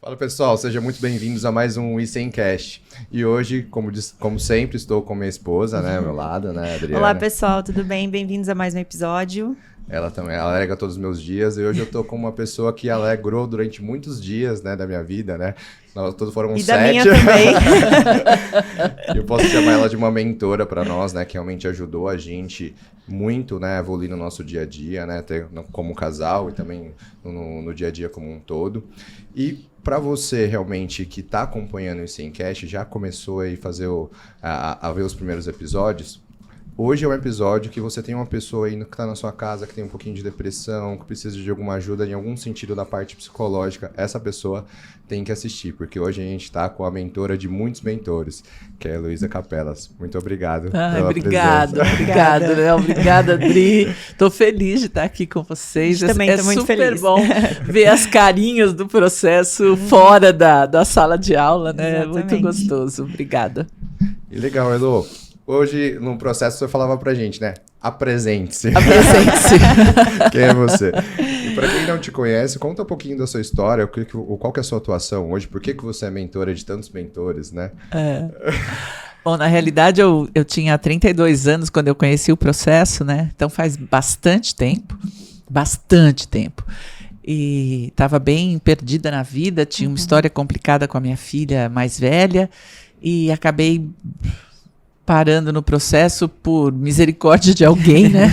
Fala pessoal, sejam muito bem-vindos a mais um Isencast. E hoje, como sempre, estou com minha esposa, né, ao meu lado, né, Adriana. Olá pessoal, tudo bem? Bem-vindos a mais um episódio. Ela também alegra todos os meus dias e hoje eu tô com uma pessoa que alegrou durante muitos dias, né, da minha vida, né? Nós todos foram E 7. da minha também. Eu posso chamar ela de uma mentora para nós, né, que realmente ajudou a gente muito, né, a evoluir no nosso dia a dia, né, como casal e também no dia a dia como um todo. E para você realmente que está acompanhando o Isencast, já começou aí a ver os primeiros episódios. Hoje é um episódio que você tem uma pessoa aí que está na sua casa, que tem um pouquinho de depressão, que precisa de alguma ajuda em algum sentido da parte psicológica. Essa pessoa tem que assistir, porque hoje a gente está com a mentora de muitos mentores, que é a Heloísa Capelas. Muito obrigado pela presença. Obrigado, Léo. Obrigada, Adri. Tô feliz de estar aqui com vocês. Também tô muito super feliz. Bom ver as carinhas do processo fora da sala de aula, né? Exatamente. Muito gostoso. Obrigada. E legal, Elo. Hoje, no processo, você falava pra gente, né? Apresente-se. Apresente-se. Quem é você? E pra quem não te conhece, conta um pouquinho da sua história, qual que é a sua atuação hoje, por que você é mentora de tantos mentores, né? Bom, na realidade, eu tinha 32 anos quando eu conheci o processo, né? Então faz bastante tempo. E estava bem perdida na vida, tinha uma história complicada com a minha filha mais velha e acabei parando no processo por misericórdia de alguém, né?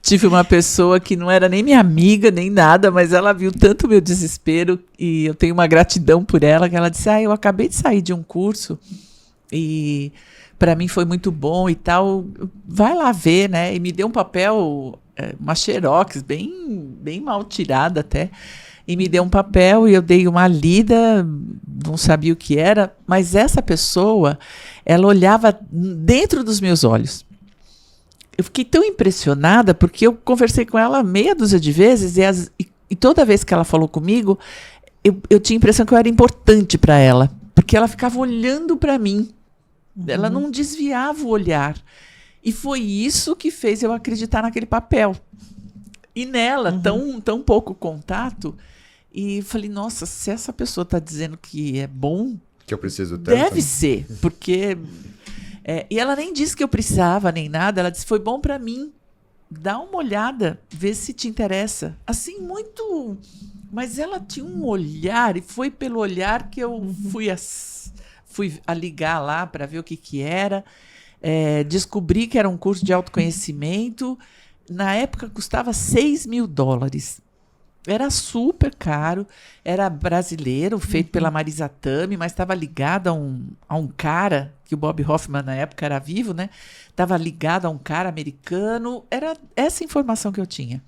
Tive uma pessoa que não era nem minha amiga, nem nada, mas ela viu tanto meu desespero e eu tenho uma gratidão por ela, que ela disse, eu acabei de sair de um curso e para mim foi muito bom e tal, vai lá ver, né? E me deu um papel, uma xerox, bem mal tirada até, e me deu um papel e eu dei uma lida, não sabia o que era, mas essa pessoa, ela olhava dentro dos meus olhos. Eu fiquei tão impressionada porque eu conversei com ela meia dúzia de vezes e toda vez que ela falou comigo, eu tinha a impressão que eu era importante para ela, porque ela ficava olhando para mim. Ela não desviava o olhar. E foi isso que fez eu acreditar naquele papel. E nela, tão pouco contato, e falei, nossa, se essa pessoa está dizendo que é bom, Que eu preciso tanto. deve ser, porque... e ela nem disse que eu precisava, nem nada, ela disse, foi bom para mim, dá uma olhada, vê se te interessa. Assim, muito... Mas ela tinha um olhar, e foi pelo olhar que eu fui a ligar lá para ver o que era, descobri que era um curso de autoconhecimento. Na época custava $6.000. Era super caro, era brasileiro, feito pela Marisa Tami, mas estava ligado a um cara, que o Bob Hoffman na época era vivo, né? Estava ligado a um cara americano. Era essa informação que eu tinha.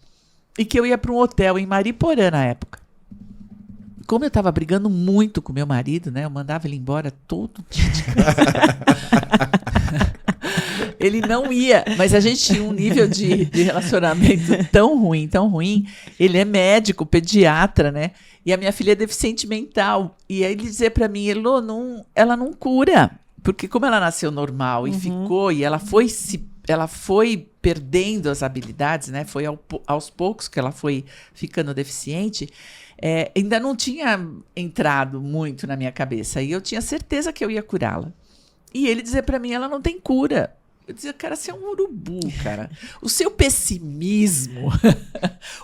E que eu ia para um hotel em Mariporã na época. Como eu estava brigando muito com meu marido, né? Eu mandava ele embora todo dia de casa. Ele não ia, mas a gente tinha um nível de relacionamento tão ruim. Ele é médico, pediatra, né? E a minha filha é deficiente mental. E aí ele dizia para mim, Elô, ela não cura. Porque como ela nasceu normal e ficou, e ela foi perdendo as habilidades, né? Foi aos poucos que ela foi ficando deficiente. Ainda não tinha entrado muito na minha cabeça. E eu tinha certeza que eu ia curá-la. E ele dizia para mim, ela não tem cura. Eu dizia, cara, você é um urubu, cara. O seu pessimismo,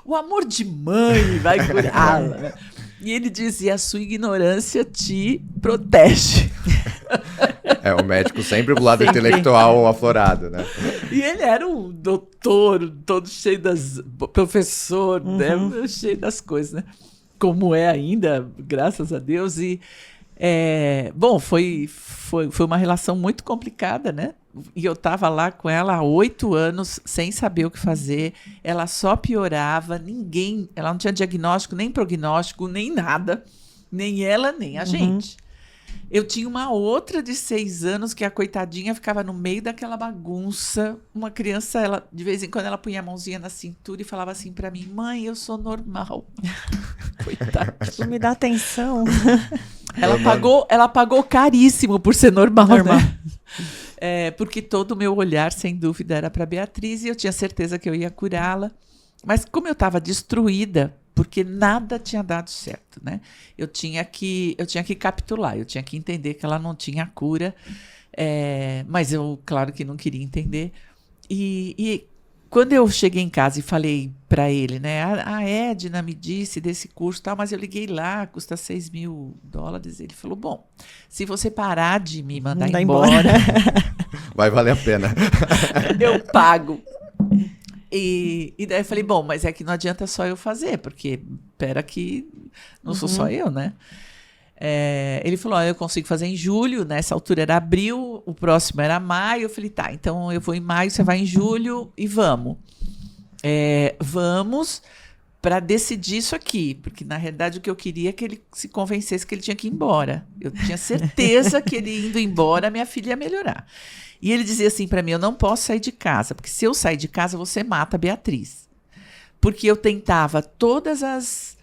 o amor de mãe vai curá-la. E ele dizia, a sua ignorância te protege. O médico sempre do lado intelectual aflorado, né? E ele era um doutor, todo cheio professor, né? Cheio das coisas, né? Como é ainda, graças a Deus. E, bom, foi uma relação muito complicada, né? E eu estava lá com ela há 8 anos, sem saber o que fazer. Ela só piorava, ela não tinha diagnóstico, nem prognóstico, nem nada. Nem ela, nem a gente. Eu tinha uma outra de 6 anos que a coitadinha ficava no meio daquela bagunça. Uma criança, de vez em quando, ela punha a mãozinha na cintura e falava assim para mim, mãe, eu sou normal. Coitada. Me dá atenção. Ela pagou caríssimo por ser normal. Né? Porque todo o meu olhar, sem dúvida, era para Beatriz e eu tinha certeza que eu ia curá-la. Mas como eu estava destruída porque nada tinha dado certo, né? Eu tinha que capitular, eu tinha que entender que ela não tinha cura, mas eu, claro que não queria entender. E quando eu cheguei em casa e falei para ele, né? A Edna me disse desse curso, tal, mas eu liguei lá, custa $6.000. Ele falou, bom, se você parar de me mandar embora, vai valer a pena. eu pago. E daí eu falei, bom, mas é que não adianta só eu fazer, porque pera que não sou só eu, né? Ele falou, eu consigo fazer em julho, nessa altura era abril, o próximo era maio. Eu falei, tá, então eu vou em maio, você vai em julho e vamos. Vamos para decidir isso aqui, porque na realidade o que eu queria é que ele se convencesse que ele tinha que ir embora. Eu tinha certeza que ele indo embora, minha filha ia melhorar. E ele dizia assim para mim, eu não posso sair de casa, porque se eu sair de casa, você mata a Beatriz. Porque eu tentava todas as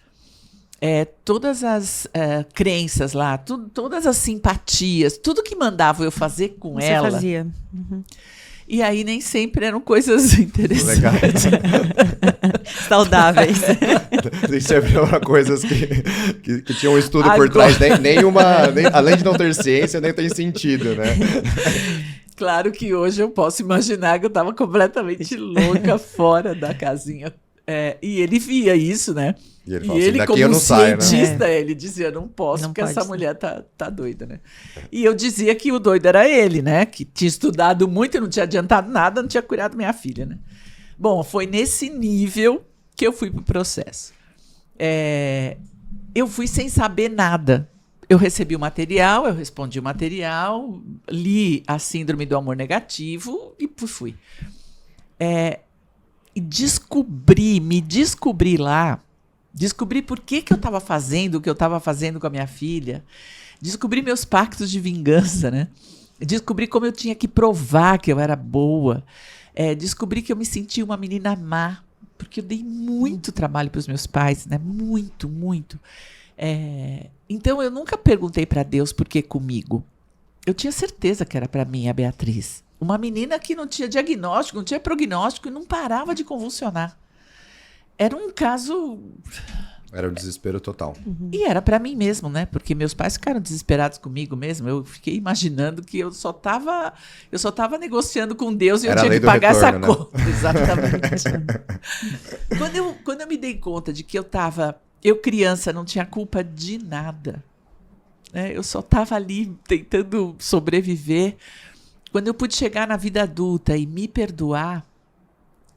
crenças lá, todas as simpatias, tudo que mandavam eu fazer com Você ela. fazia. Uhum. E aí nem sempre eram coisas interessantes. Saudáveis. Nem sempre eram coisas que tinham um estudo por trás. Além de não ter ciência, nem tem sentido, né? Claro que hoje eu posso imaginar que eu estava completamente louca fora da casinha. E ele via isso, né? E ele fala assim, daqui eu não saio, né? Cientista, ele dizia, não posso, Não porque pode essa ser. mulher tá doida, né? E eu dizia que o doido era ele, né? Que tinha estudado muito, não tinha adiantado nada, não tinha curado minha filha, né? Bom, foi nesse nível que eu fui pro processo. Eu fui sem saber nada. Eu recebi o material, eu respondi o material, li a síndrome do amor negativo e fui. E me descobri lá, descobri por que eu estava fazendo o que eu estava fazendo com a minha filha, descobri meus pactos de vingança, né? Descobri como eu tinha que provar que eu era boa, descobri que eu me sentia uma menina má, porque eu dei muito trabalho para os meus pais, né? Muito, muito. Então eu nunca perguntei para Deus por que comigo. Eu tinha certeza que era para mim, a Beatriz. Uma menina que não tinha diagnóstico, não tinha prognóstico e não parava de convulsionar. Era um caso... Era um desespero total. E era para mim mesmo, né? Porque meus pais ficaram desesperados comigo mesmo. Eu fiquei imaginando que eu só tava negociando com Deus e eu Era a tinha lei que do pagar retorno, essa conta. Exatamente. Quando eu me dei conta de que eu criança, não tinha culpa de nada. Né? Eu só estava ali tentando sobreviver. Quando eu pude chegar na vida adulta e me perdoar,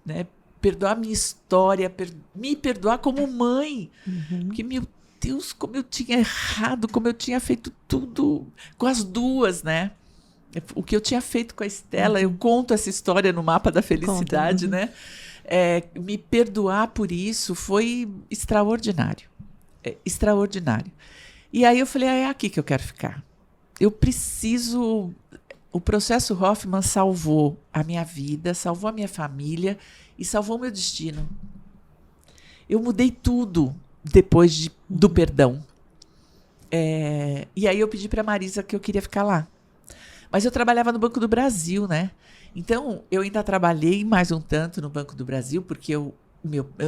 né? Perdoar minha história, me perdoar como mãe. Porque, meu Deus, como eu tinha errado, como eu tinha feito tudo com as duas, né? O que eu tinha feito com a Estela, eu conto essa história no Mapa da Felicidade, né? Me perdoar por isso foi extraordinário. Extraordinário. E aí eu falei, é aqui que eu quero ficar. Eu preciso... O processo Hoffman salvou a minha vida, salvou a minha família e salvou o meu destino. Eu mudei tudo depois do perdão. E aí eu pedi para a Marisa que eu queria ficar lá. Mas eu trabalhava no Banco do Brasil, né? Então, eu ainda trabalhei mais um tanto no Banco do Brasil, porque eu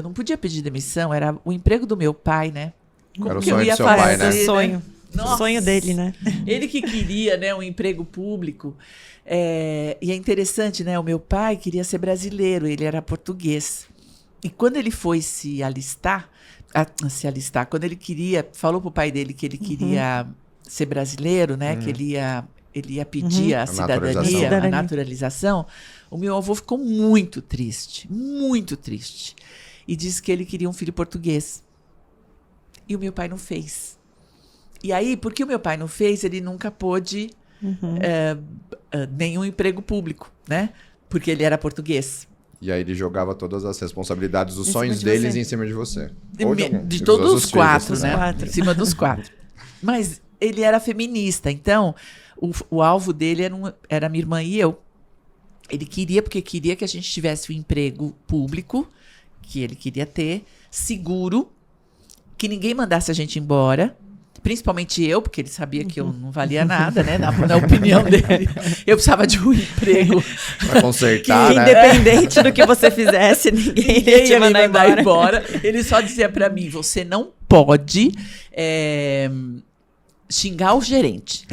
não podia pedir demissão, era o emprego do meu pai, né? Como Era o que eu sonho ia do seu pai, fazer, né? Seu sonho. Nossa. O sonho dele, né? Ele que queria, né, um emprego público. E é interessante, né? O meu pai queria ser brasileiro, ele era português. E quando ele foi se alistar, quando ele falou pro pai dele que ele queria ser brasileiro, né? Que ele ia pedir a cidadania, a naturalização, o meu avô ficou muito triste. E disse que ele queria um filho português. E o meu pai não fez. E aí, porque o meu pai não fez, ele nunca pôde nenhum emprego público, né? Porque ele era português. E aí ele jogava todas as responsabilidades, os Em sonhos cima de deles você. em cima de você. De todos os quatro, filhos, né? Em cima dos quatro. Mas ele era feminista, então o alvo dele era minha irmã e eu. Ele queria, porque queria que a gente tivesse um emprego público, que ele queria ter, seguro, que ninguém mandasse a gente embora, principalmente eu, porque ele sabia que eu não valia nada, né? Na opinião dele. Eu precisava de um emprego. Pra consertar, Que né? independente do que você fizesse, ninguém ia te mandar embora. Ele só dizia pra mim, você não pode xingar o gerente.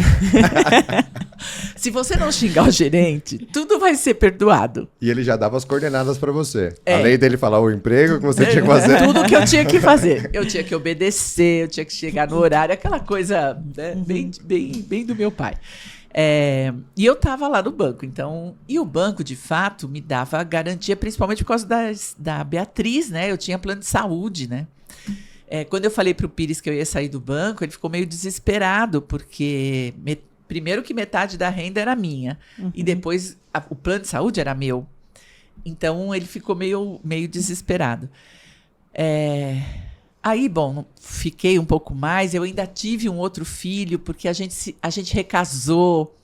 Se você não xingar o gerente, tudo vai ser perdoado. E ele já dava as coordenadas pra você. É. Além dele falar o emprego que você tinha que fazer. Tudo que eu tinha que fazer. Eu tinha que obedecer, eu tinha que chegar no horário, aquela coisa, né, bem do meu pai. E eu tava lá no banco, então... E o banco, de fato, me dava garantia, principalmente por causa da Beatriz, né? Eu tinha plano de saúde, né? Quando eu falei pro Pires que eu ia sair do banco, ele ficou meio desesperado, porque... Primeiro que metade da renda era minha. E depois o plano de saúde era meu. Então, ele ficou meio desesperado. Aí, bom, fiquei um pouco mais. Eu ainda tive um outro filho, porque a gente recasou.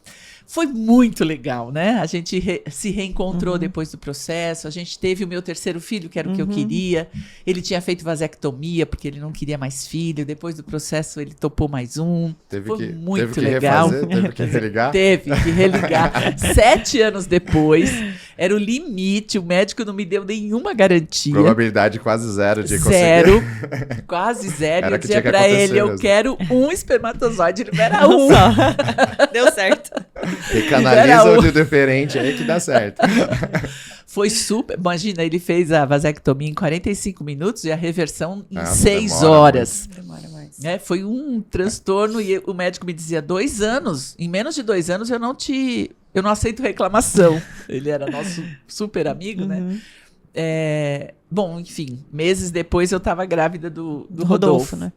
Foi muito legal, né? A gente se reencontrou depois do processo. A gente teve o meu terceiro filho, que era o que eu queria. Ele tinha feito vasectomia, porque ele não queria mais filho. Depois do processo, ele topou mais um. Foi muito legal. Teve que religar? Teve que religar. 7 anos depois, era o limite. O médico não me deu nenhuma garantia. Probabilidade quase zero de conseguir. Zero. Quase zero. Era Eu que dizia tinha que pra acontecer ele, eu mesmo. quero um espermatozoide. Ele era um. Só. Deu certo. Recanaliza o de diferente aí que dá certo. Foi super. Imagina, ele fez a vasectomia em 45 minutos e a reversão em 6 demora horas. Demora mais. Foi um transtorno e o médico me dizia 2 anos. Em menos de 2 anos eu não aceito reclamação. Ele era nosso super amigo, né? Bom, enfim, meses depois eu estava grávida do Rodolfo, né?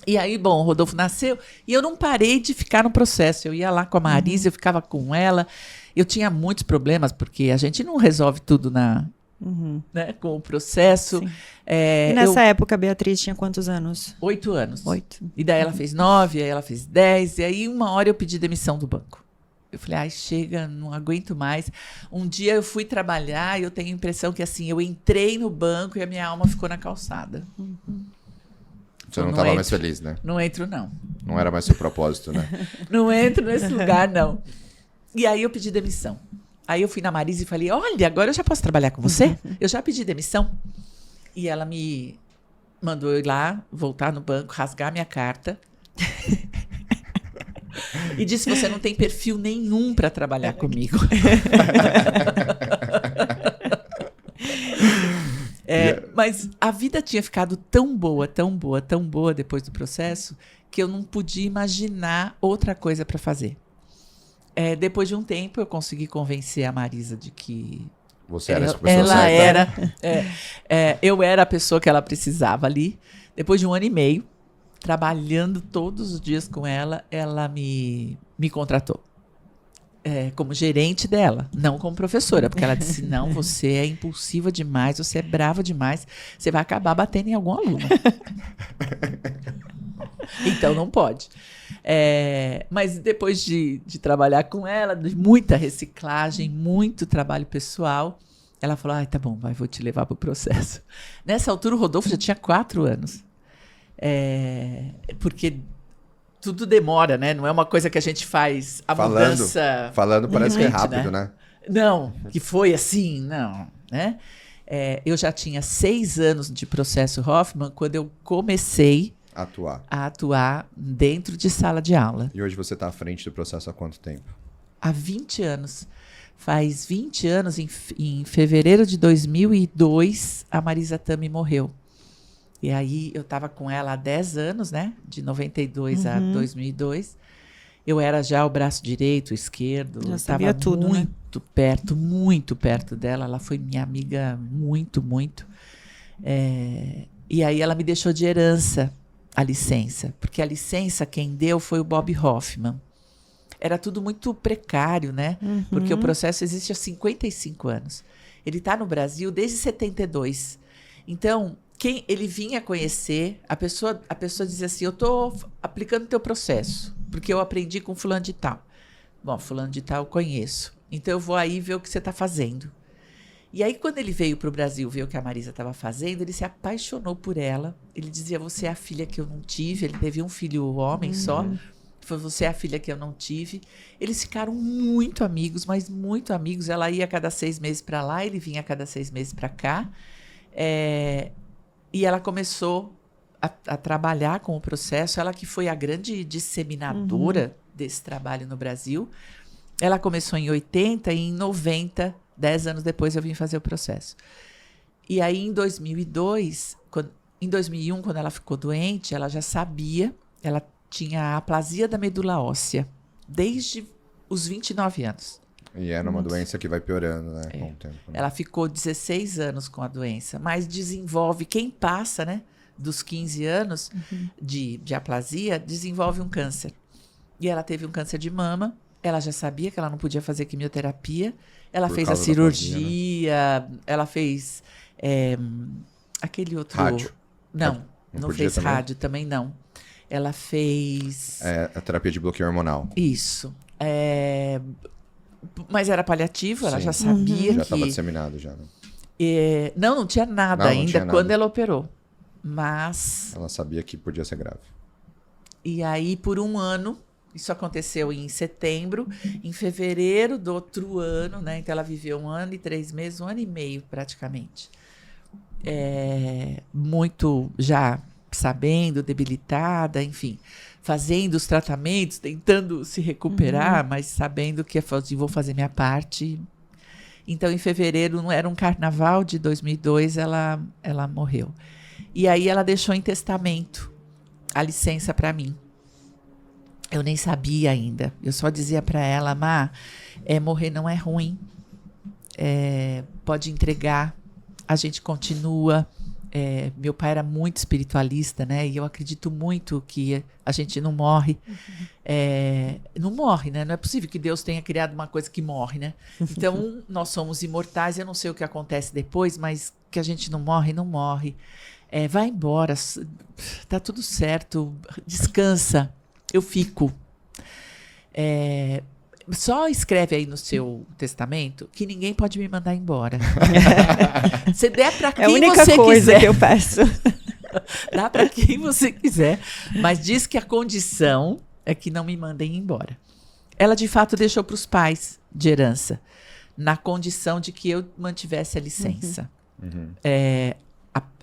E aí, bom, o Rodolfo nasceu e eu não parei de ficar no processo. Eu ia lá com a Marisa, eu ficava com ela. Eu tinha muitos problemas, porque a gente não resolve tudo né, com o processo. E nessa época, a Beatriz tinha quantos anos? 8 anos. 8. E daí ela fez 9, aí ela fez 10. E aí, uma hora eu pedi demissão do banco. Eu falei, ai, chega, não aguento mais. Um dia eu fui trabalhar e eu tenho a impressão que, assim, eu entrei no banco e a minha alma ficou na calçada. Você não estava mais feliz, né? Não entro, não. Não era mais seu propósito, né? Não entro nesse lugar, não. E aí eu pedi demissão. Aí eu fui na Marisa e falei, olha, agora eu já posso trabalhar com você? Eu já pedi demissão. E ela me mandou eu ir lá, voltar no banco, rasgar minha carta. E disse, você não tem perfil nenhum para trabalhar comigo. Mas a vida tinha ficado tão boa, tão boa, tão boa depois do processo, que eu não podia imaginar outra coisa para fazer. Depois de um tempo, eu consegui convencer a Marisa de que você era essa pessoa certa. Eu era a pessoa que ela precisava ali. Depois de 1 ano e meio, trabalhando todos os dias com ela, ela me contratou. Como gerente dela, não como professora, porque ela disse, não, você é impulsiva demais, você é brava demais, você vai acabar batendo em algum aluno. Então não pode. Mas depois de trabalhar com ela, de muita reciclagem, muito trabalho pessoal, ela falou, tá bom, vou te levar para o processo. Nessa altura o Rodolfo já tinha 4 anos. Porque tudo demora, né? Não é uma coisa que a gente faz mudança. Falando parece que é rápido, né? Não, que foi assim, não, né? Eu já tinha 6 anos de processo Hoffman quando eu comecei a atuar dentro de sala de aula. E hoje você está à frente do processo há quanto tempo? Há 20 anos. Faz 20 anos, em fevereiro de 2002, a Marisa Tami morreu. E aí eu estava com ela há 10 anos, né? De 92 a 2002. Eu era já o braço direito, o esquerdo. Já sabia tudo, muito perto dela. Ela foi minha amiga muito, muito. E aí ela me deixou de herança a licença. Porque a licença quem deu foi o Bob Hoffman. Era tudo muito precário, né? Porque o processo existe há 55 anos. Ele está no Brasil desde 72. Então, quem ele vinha conhecer, a pessoa dizia assim, eu estou aplicando o teu processo, porque eu aprendi com fulano de tal. Bom, fulano de tal eu conheço. Então, eu vou aí ver o que você está fazendo. E aí, quando ele veio para o Brasil ver o que a Marisa estava fazendo, ele se apaixonou por ela. Ele dizia, você é a filha que eu não tive. Ele teve um filho homem só. Foi, você é a filha que eu não tive. Eles ficaram muito amigos, mas muito amigos. Ela ia a cada 6 meses para lá, ele vinha a cada 6 meses para cá. E ela começou a trabalhar com o processo. Ela que foi a grande disseminadora desse trabalho no Brasil. Ela começou em 80 e em 90... 10 anos depois eu vim fazer o processo. E aí, em 2002, em 2001, quando ela ficou doente, ela já sabia, ela tinha aplasia da medula óssea, desde os 29 anos. E era uma doença que vai piorando, né, com o tempo. Né? Ela ficou 16 anos com a doença, mas desenvolve, quem passa, né, dos 15 anos de aplasia, desenvolve um câncer. E ela teve um câncer de mama, ela já sabia que ela não podia fazer quimioterapia, ela fez a cirurgia, aplasia, né? Ela fez aquele outro... Rádio. Não fez rádio, também não. Ela fez... a terapia de bloqueio hormonal. Isso. Mas era paliativo, ela já sabia que... Já estava disseminado, já. Né? Não tinha nada ainda quando ela operou. Mas... Ela sabia que podia ser grave. E aí, por um ano... Isso aconteceu em setembro. Em fevereiro do outro ano, né? Então, ela viveu 1 ano e 3 meses, 1 ano e meio, praticamente. Muito já sabendo, debilitada, enfim. Fazendo os tratamentos, tentando se recuperar, mas sabendo que vou fazer minha parte. Então, em fevereiro, não era um carnaval de 2002, ela morreu. E aí, ela deixou em testamento a licença para mim. Eu nem sabia ainda. Eu só dizia para ela, Má, morrer não é ruim. Pode entregar. A gente continua. Meu pai era muito espiritualista, né? E eu acredito muito que a gente não morre. Não morre, né? Não é possível que Deus tenha criado uma coisa que morre, né? Então, nós somos imortais. Eu não sei o que acontece depois, mas que a gente não morre, não morre. Vai embora. Tá tudo certo. Descansa. Eu fico. Só escreve aí no seu testamento que ninguém pode me mandar embora. Você der para quem você quiser. É a única coisa que eu peço. Dá para quem você quiser. Mas diz que a condição é que não me mandem embora. Ela, de fato, deixou para os pais de herança, na condição de que eu mantivesse a licença.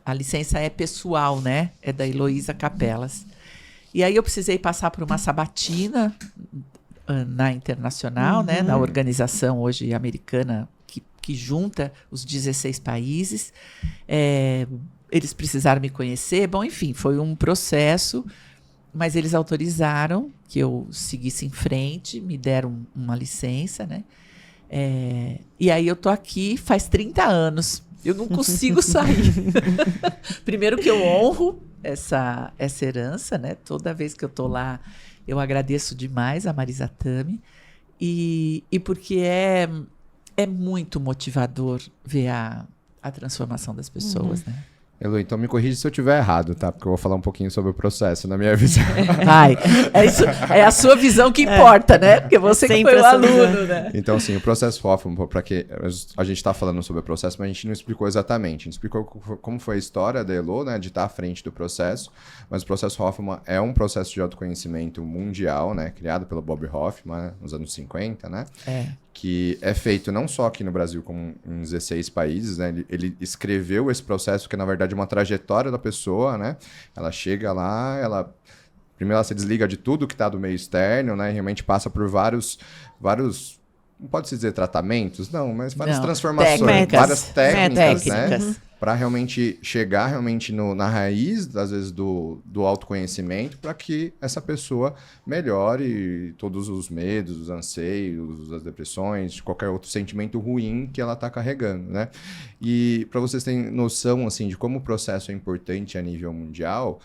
A licença é pessoal, né? É da Heloísa Capelas. E aí eu precisei passar por uma sabatina na internacional, né, na organização hoje americana que junta os 16 países. Eles precisaram me conhecer. Bom, enfim, foi um processo, mas eles autorizaram que eu seguisse em frente, me deram uma licença, né? E aí eu tô aqui faz 30 anos. Eu não consigo sair. Primeiro que eu honro essa herança, né? Toda vez que eu tô lá, eu agradeço demais a Marisa Tami. E porque é muito motivador ver a transformação das pessoas, né? Elo, então me corrige se eu estiver errado, tá? Porque eu vou falar um pouquinho sobre o processo, na minha visão. Vai. É a sua visão que importa, né? Porque você que foi o aluno, né? Então, assim, o processo Hoffman, para que a gente está falando sobre o processo, mas a gente não explicou exatamente. A gente explicou como foi a história da Elo, né? De estar à frente do processo. Mas o processo Hoffman é um processo de autoconhecimento mundial, né? Criado pelo Bob Hoffman, né? Nos anos 50, né? Que é feito não só aqui no Brasil, como em 16 países, né? Ele escreveu esse processo, que na verdade é uma trajetória da pessoa, né? Ela chega lá, primeiro ela se desliga de tudo que está do meio externo, né? E realmente passa por vários, não pode-se dizer tratamentos, não, mas várias transformações, várias técnicas, né? Para realmente chegar na raiz, às vezes, do autoconhecimento, para que essa pessoa melhore todos os medos, os anseios, as depressões, qualquer outro sentimento ruim que ela está carregando, né? E para vocês terem noção, assim, de como o processo é importante a nível mundial,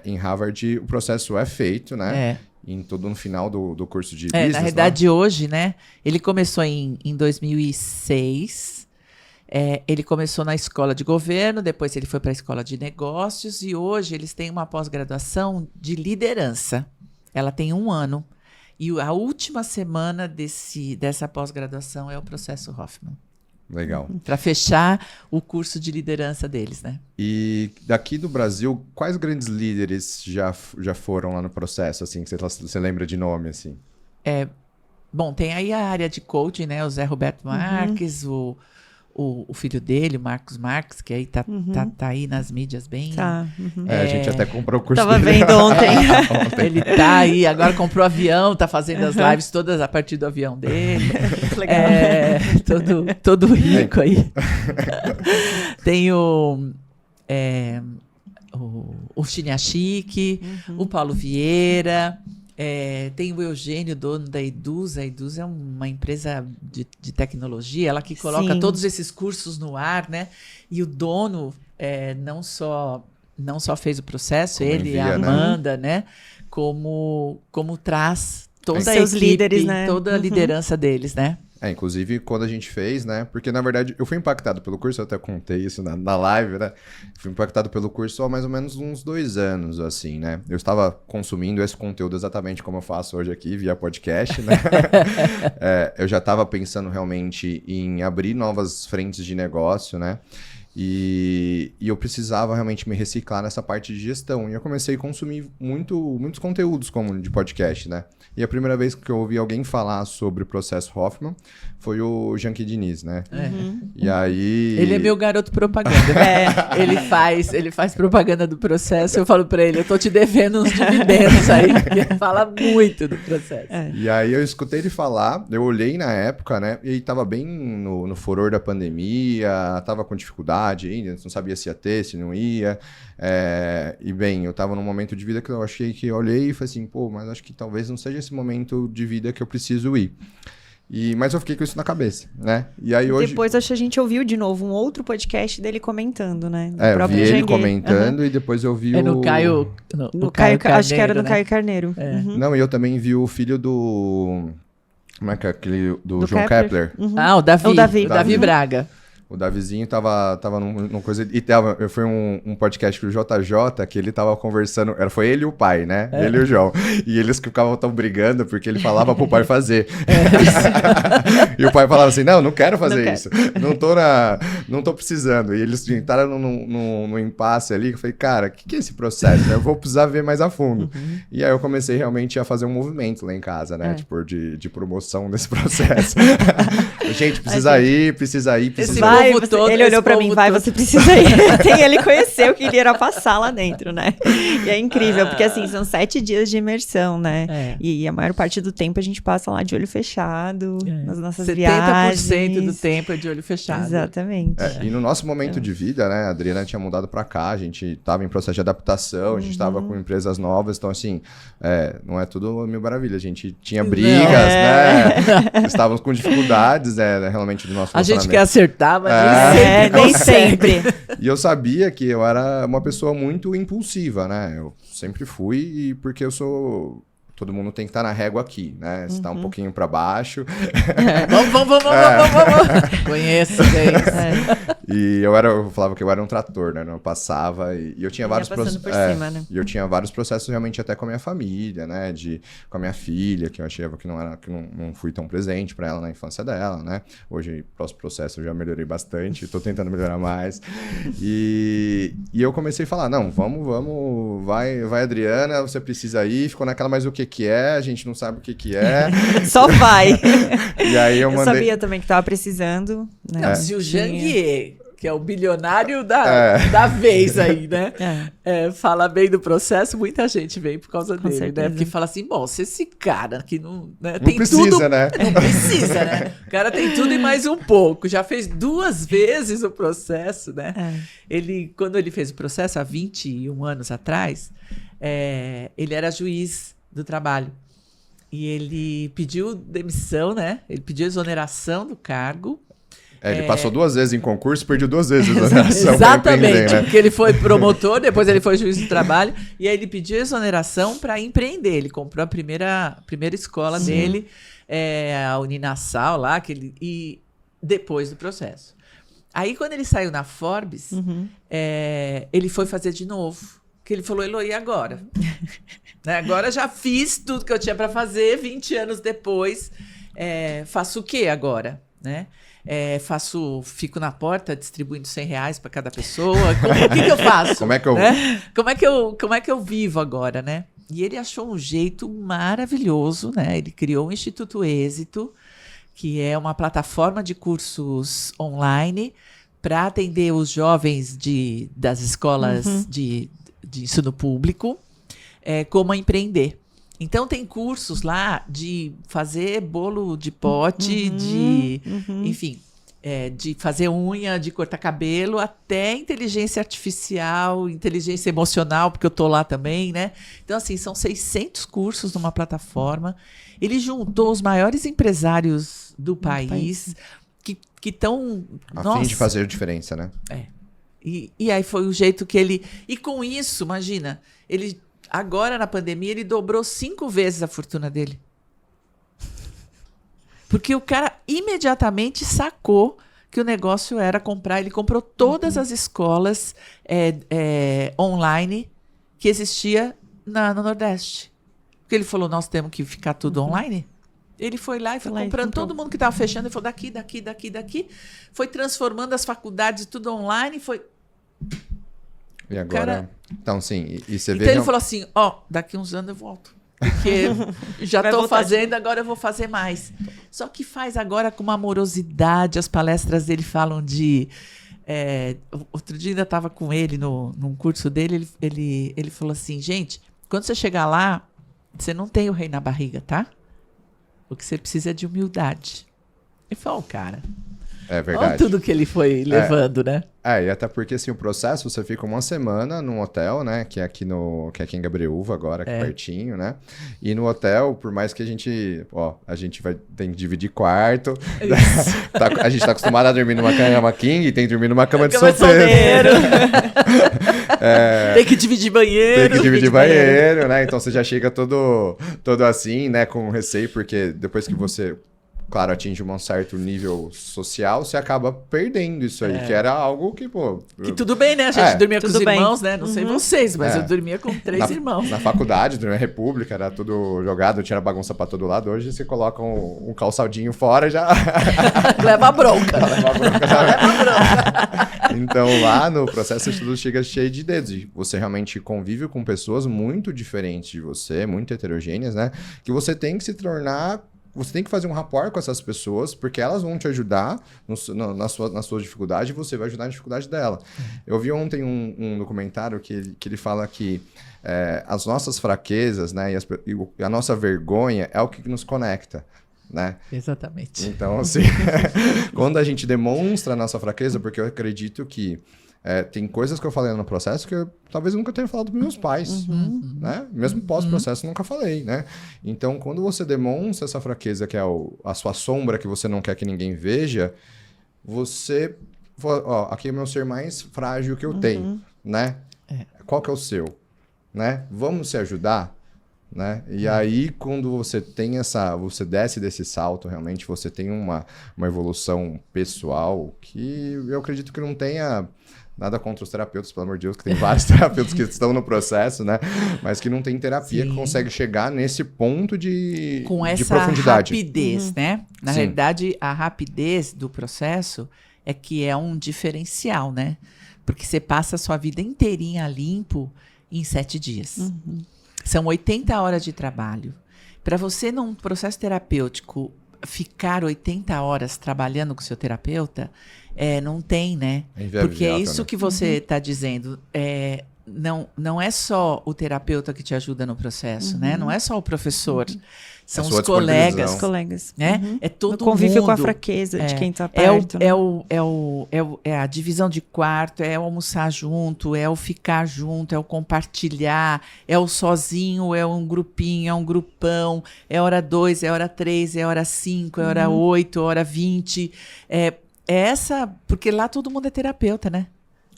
em Harvard o processo é feito, né? No final do curso de business. Na verdade, hoje, né? Ele começou em 2006. Ele começou na escola de governo, depois ele foi para a escola de negócios e hoje eles têm uma pós-graduação de liderança. Ela tem 1 ano. E a última semana dessa pós-graduação é o processo Hoffman. Legal. Para fechar o curso de liderança deles, né? E daqui do Brasil, quais grandes líderes já foram lá no processo, assim, que você lembra de nome, assim? Bom, tem aí a área de coaching, né? O Zé Roberto Marques, o filho dele, o Marcos Marques, que aí tá aí nas mídias bem... Tá. A gente até comprou o curso Tava dele. vendo ontem. Ele tá aí, agora comprou avião, tá fazendo as lives todas a partir do avião dele. Legal. Todo rico aí. Tem o Chiniachique, o Paulo Vieira... tem o Eugênio, dono da Eduz. A Eduz é uma empresa de tecnologia, ela que coloca Sim. todos esses cursos no ar, né? E o dono não só fez o processo, Como ele e envia, a né? Amanda, né? Como traz toda a Seus equipe, líderes, né? toda a liderança deles, né? Inclusive, quando a gente fez, né? Porque, na verdade, eu fui impactado pelo curso, eu até contei isso na live, né? Fui impactado pelo curso há mais ou menos uns 2 anos, assim, né? Eu estava consumindo esse conteúdo exatamente como eu faço hoje aqui, via podcast, né? Eu já estava pensando realmente em abrir novas frentes de negócio, né? E eu precisava realmente me reciclar nessa parte de gestão. E eu comecei a consumir muitos conteúdos como de podcast, né? E a primeira vez que eu ouvi alguém falar sobre o processo Hoffman foi o Janky Diniz, né? E aí... Ele é meu garoto propaganda. Ele faz propaganda do processo. Eu falo pra ele, eu tô te devendo uns dividendos aí, porque ele fala muito do processo. E aí eu escutei ele falar, eu olhei na época, né? E ele tava bem no furor da pandemia, tava com dificuldade ainda, não sabia se ia ter, se não ia. E bem, eu tava num momento de vida que eu achei que eu olhei e falei assim, pô, mas acho que talvez não seja esse momento de vida que eu preciso ir. Mas eu fiquei com isso na cabeça, né? E aí hoje... Depois acho que a gente ouviu de novo um outro podcast dele comentando, né? Do eu próprio vi ele Janguê. comentando e depois eu vi no Caio... No Caio, acho que era no né? Caio Carneiro. Não, e eu também vi o filho do... Como é que é aquele... Do João Kepler. Kepler. O Davi. O Davi. O Davi Braga. O Davizinho tava num coisa... E foi um podcast com o JJ, que ele tava conversando... Foi ele e o pai, né? Ele e o João. E eles ficavam tão brigando, porque ele falava pro pai fazer. E o pai falava assim, não quero fazer isso. Não tô precisando. E eles entraram num impasse ali, que eu falei, cara, o que é esse processo? Eu vou precisar ver mais a fundo. E aí eu comecei realmente a fazer um movimento lá em casa, né? Tipo, de promoção desse processo. Gente, precisa ir. Vai, povo todo, ele olhou pra mim, todo. você precisa ir. Ele conheceu que ele era passar lá dentro, né? E é incrível, porque assim, são 7 dias de imersão, né? E a maior parte do tempo a gente passa lá de olho fechado, nas nossas 70% viagens. do tempo é de olho fechado. Exatamente. E no nosso momento de vida, né? A Adriana tinha mudado pra cá, a gente tava em processo de adaptação, a gente tava com empresas novas, então assim, não é tudo mil maravilhas, a gente tinha brigas, né? Estávamos com dificuldades, né? Realmente do nosso A gente relacionamento. quer acertar, mas Nem sempre. E eu sabia que eu era uma pessoa muito impulsiva, né? Eu sempre fui, e porque eu sou... Todo mundo tem que estar na régua aqui, né? Se tá um pouquinho para baixo... Vamos. Conheço, E eu falava que eu era um trator, né? Eu passava e eu tinha vários processos. Né? E eu tinha vários processos realmente até com a minha família, né? Com a minha filha, que eu achava que não fui tão presente para ela na infância dela, né? Hoje, próximo processo, eu já melhorei bastante, tô tentando melhorar mais. E eu comecei a falar, não, vamos, vai Adriana, você precisa ir. Ficou naquela, mas o que é? A gente não sabe o que é. Só vai. E aí eu mandei... sabia também que tava precisando, né? Não, se o Janguier, que é o bilionário da vez aí, né? Fala bem do processo, muita gente vem por causa dele, certeza. né? Porque fala assim, bom, se esse cara que não tem precisa, tudo, né? Não precisa, né? O cara tem tudo e mais um pouco. Já fez 2 vezes o processo, né? Quando ele fez o processo, há 21 anos atrás, ele era juiz do trabalho. E ele pediu demissão, né? Ele pediu exoneração do cargo. Ele passou 2 vezes em concurso e perdeu 2 vezes a exoneração. Exatamente, porque ele foi promotor, depois ele foi juiz do trabalho, e aí ele pediu exoneração para empreender. Ele comprou a primeira escola dele, a Uninassal lá, e depois do processo. Aí, quando ele saiu na Forbes, ele foi fazer de novo. Que ele falou, Elô, e agora? Agora já fiz tudo que eu tinha para fazer, 20 anos depois, faço o quê agora? Né? fico na porta distribuindo R$100 para cada pessoa. O que eu faço? Como é que eu... Né? Como é que eu vivo agora, né? E ele achou um jeito maravilhoso, né? Ele criou o Instituto Êxito, que é uma plataforma de cursos online para atender os jovens das escolas de ensino público, como empreender. Então, tem cursos lá de fazer bolo de pote, enfim, de fazer unha, de cortar cabelo, até inteligência artificial, inteligência emocional, porque eu tô lá também, né? Então, assim, são 600 cursos numa plataforma. Ele juntou os maiores empresários do país que estão... A fim de fazer diferença, né? E aí foi o jeito que ele... E com isso, imagina, ele... Agora, na pandemia, ele dobrou 5 vezes a fortuna dele. Porque o cara imediatamente sacou que o negócio era comprar. Ele comprou todas as escolas online que existia no Nordeste. Porque ele falou, nós temos que ficar tudo online. Ele foi lá e foi comprando todo mundo que estava fechando. Ele falou, daqui. Foi transformando as faculdades tudo online. Foi... E agora... Então, sim, e você vê... Então ele falou assim, daqui uns anos eu volto. Porque já estou fazendo, agora eu vou fazer mais. Só que faz agora com uma amorosidade. As palestras dele falam de... outro dia ainda estava com ele num curso dele. Ele falou assim, gente, quando você chegar lá, você não tem o rei na barriga, tá? O que você precisa é de humildade. Ele falou, cara... É verdade. Olha tudo que ele foi levando, né? E até porque, assim, o processo, você fica uma semana num hotel, né? Que é aqui em Gabriúva agora, aqui pertinho, né? E no hotel, por mais que a gente tem que dividir quarto. A gente tá acostumado a dormir numa cama king e tem que dormir numa cama de solteiro. Tem que dividir banheiro. Tem que dividir banheiro, né? Então você já chega todo assim, né? Com receio, porque depois que você... Claro, atinge um certo nível social, você acaba perdendo isso aí, que era algo que, pô... Que tudo bem, né? A gente dormia com os irmãos, né? Não sei vocês, mas eu dormia com 3 irmãos. Na faculdade, dormia república, era tudo jogado, tinha bagunça pra todo lado. Hoje você coloca um calçadinho fora e já... Leva a bronca. Então, lá no processo, tudo chega cheio de dedos. E você realmente convive com pessoas muito diferentes de você, muito heterogêneas, né? Que você tem que se tornar... Você tem que fazer um rapport com essas pessoas, porque elas vão te ajudar na sua dificuldade e você vai ajudar na dificuldade dela. Eu vi ontem um documentário que ele fala que as nossas fraquezas, né, e a nossa vergonha é o que nos conecta, né? Exatamente. Então, assim, quando a gente demonstra a nossa fraqueza, porque eu acredito que tem coisas que eu falei no processo que eu talvez nunca tenha falado para meus pais, né? Mesmo pós-processo nunca falei, né? Então, quando você demonstra essa fraqueza, que é a sua sombra que você não quer que ninguém veja, você... aqui é o meu ser mais frágil que eu tenho, né? Qual que é o seu? Né? Vamos se ajudar? Né? E aí, quando você tem você desce desse salto, realmente você tem uma evolução pessoal que eu acredito que não tenha nada contra os terapeutas, pelo amor de Deus, que tem vários terapeutas que estão no processo, né? Mas que não tem terapia que consegue chegar nesse ponto de com essa profundidade. Rapidez, né? Na realidade, a rapidez do processo é que é um diferencial, né? Porque você passa a sua vida inteirinha limpo em 7 dias. São 80 horas de trabalho. Para você, num processo terapêutico, ficar 80 horas trabalhando com o seu terapeuta, não tem, né? Porque é isso, né, que você está dizendo. Não é só o terapeuta que te ajuda no processo, né? Não é só o professor. São os colegas. Né? É todo mundo. Convive com a fraqueza de quem está perto. É a divisão de quarto, é o almoçar junto, é o ficar junto, é o compartilhar, é o sozinho, é um grupinho, é um grupão, é hora 2, é hora 3, é hora 5, é hora 8, é hora 20. Porque lá todo mundo é terapeuta, né?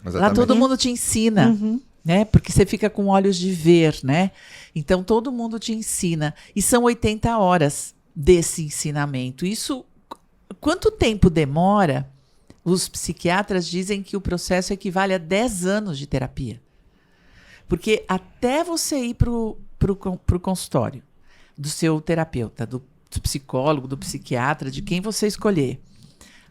Exatamente. Lá todo mundo te ensina. Né? Porque você fica com olhos de ver, né? Então, todo mundo te ensina. E são 80 horas desse ensinamento. Isso, quanto tempo demora? Os psiquiatras dizem que o processo equivale a 10 anos de terapia. Porque até você ir pro consultório do seu terapeuta, do psicólogo, do psiquiatra, de quem você escolher,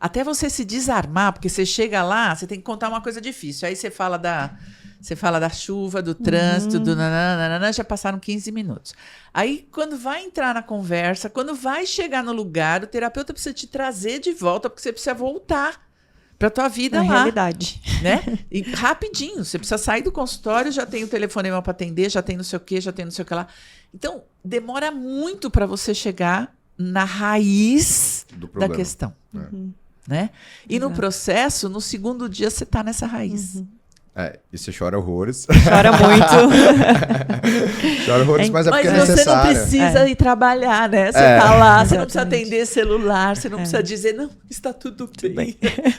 até você se desarmar, porque você chega lá, você tem que contar uma coisa difícil. Aí você fala da chuva, do trânsito, do nananana, já passaram 15 minutos. Aí, quando vai entrar na conversa, quando vai chegar no lugar, o terapeuta precisa te trazer de volta, porque você precisa voltar para tua vida na lá. realidade. Né? E rapidinho, você precisa sair do consultório, já tem o telefonema para atender, já tem não sei o quê, já tem não sei o que lá. Então, demora muito para você chegar na raiz da questão. Né? E no processo, no segundo dia, você está nessa raiz. E você chora horrores. Chora muito. Chora horrores, mas é porque é necessário. Mas você não precisa ir trabalhar, né? Você tá lá, você não precisa atender celular, você não precisa dizer, não, está tudo bem.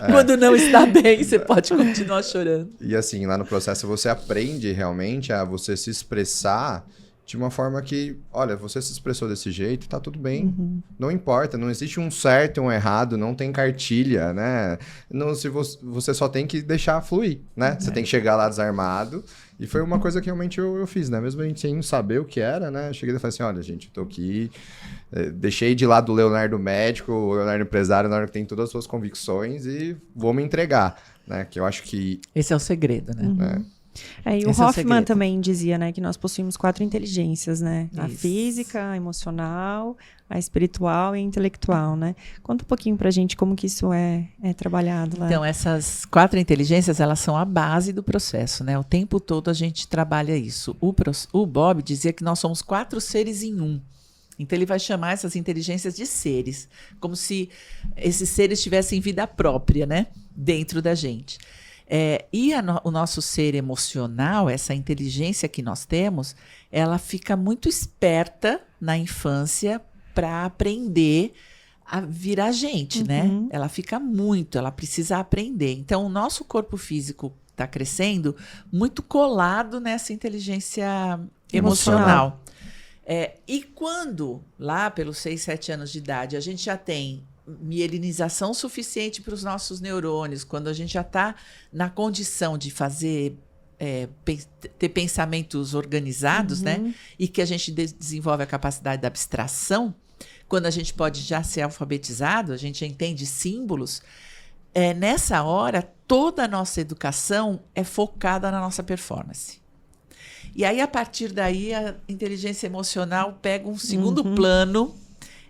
Quando não está bem, você pode continuar chorando. E assim, lá no processo você aprende realmente a você se expressar de uma forma que, olha, você se expressou desse jeito, tá tudo bem. Não importa, não existe um certo e um errado, não tem cartilha, né? Não, se você só tem que deixar fluir, né? Você tem que chegar lá desarmado. E foi uma coisa que realmente eu fiz, né? Mesmo a gente sem saber o que era, né? Eu cheguei e falei assim, olha, gente, eu tô aqui, deixei de lado o Leonardo médico, o Leonardo empresário, o Leonardo que tem todas as suas convicções e vou me entregar, né? Que eu acho que... Esse é o segredo, né? E o Hoffman também dizia, né, que nós possuímos 4 inteligências, né? Isso. A física, a emocional, a espiritual e a intelectual, né? Conta um pouquinho pra gente como que isso é trabalhado lá. Então, essas 4 inteligências, elas são a base do processo, né? O tempo todo a gente trabalha isso. O Bob dizia que nós somos 4 seres em um. Então, ele vai chamar essas inteligências de seres, como se esses seres tivessem vida própria, né? Dentro da gente. O nosso ser emocional, essa inteligência que nós temos, ela fica muito esperta na infância para aprender a virar gente, né? Ela precisa aprender. Então, o nosso corpo físico está crescendo muito colado nessa inteligência emocional. E quando, lá pelos 6, 7 anos de idade, a gente já tem mielinização suficiente para os nossos neurônios, quando a gente já está na condição de fazer, ter pensamentos organizados, né? E que a gente desenvolve a capacidade da abstração, quando a gente pode já ser alfabetizado, a gente já entende símbolos, nessa hora, toda a nossa educação é focada na nossa performance. E aí, a partir daí, a inteligência emocional pega um segundo plano.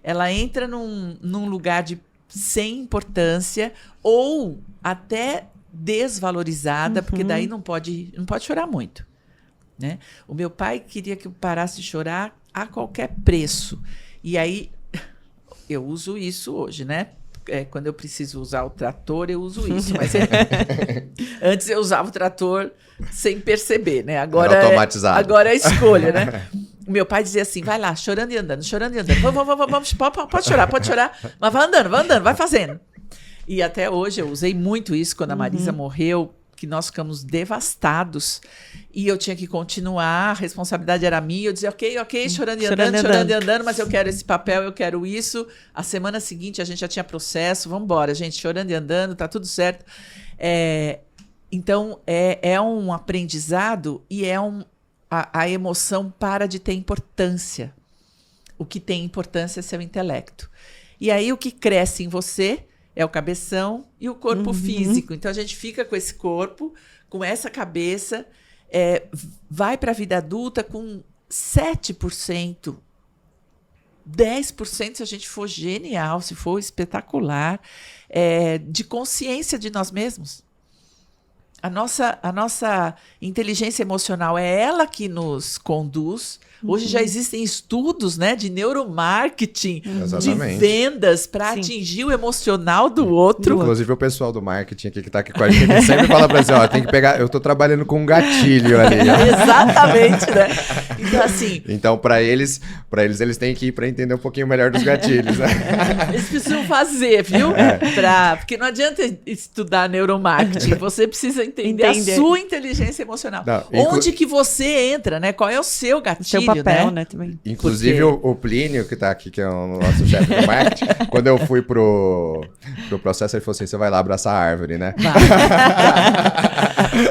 Ela entra num lugar sem importância ou até desvalorizada, porque daí não pode chorar muito, né? O meu pai queria que eu parasse de chorar a qualquer preço. E aí, eu uso isso hoje, né? Quando eu preciso usar o trator, eu uso isso. Mas antes eu usava o trator sem perceber, né? Agora automatizado. Agora é a escolha, né? O meu pai dizia assim, vai lá, chorando e andando, chorando e andando. Vamos, pode chorar, mas vai andando, vai fazendo. E até hoje eu usei muito isso quando a Marisa morreu, que nós ficamos devastados. E eu tinha que continuar, a responsabilidade era minha. Eu dizia, ok, chorando e andando, mas eu quero esse papel, eu quero isso. A semana seguinte a gente já tinha processo, vamos embora, gente, chorando e andando, tá tudo certo. Então, é um aprendizado e a emoção para de ter importância. O que tem importância é seu intelecto. E aí o que cresce em você é o cabeção e o corpo físico. Então a gente fica com esse corpo, com essa cabeça, vai para a vida adulta com 7%, 10% se a gente for genial, se for espetacular, de consciência de nós mesmos. A nossa inteligência emocional é ela que nos conduz. Hoje já existem estudos, né, de neuromarketing, de vendas para atingir o emocional do outro. Inclusive o pessoal do marketing aqui que está aqui com a gente sempre fala para você, tem que pegar, eu estou trabalhando com um gatilho ali. Exatamente, né? Então assim... Então para eles têm que ir para entender um pouquinho melhor dos gatilhos, né? Eles precisam fazer, viu? Porque não adianta estudar neuromarketing, você precisa entender a sua inteligência emocional. Onde que você entra, né? Qual é o seu gatilho, seu papel, né? Também. Inclusive o Plínio, que tá aqui, que é o nosso chefe do marketing, quando eu fui pro processo, ele falou assim, você vai lá abraçar a árvore, né?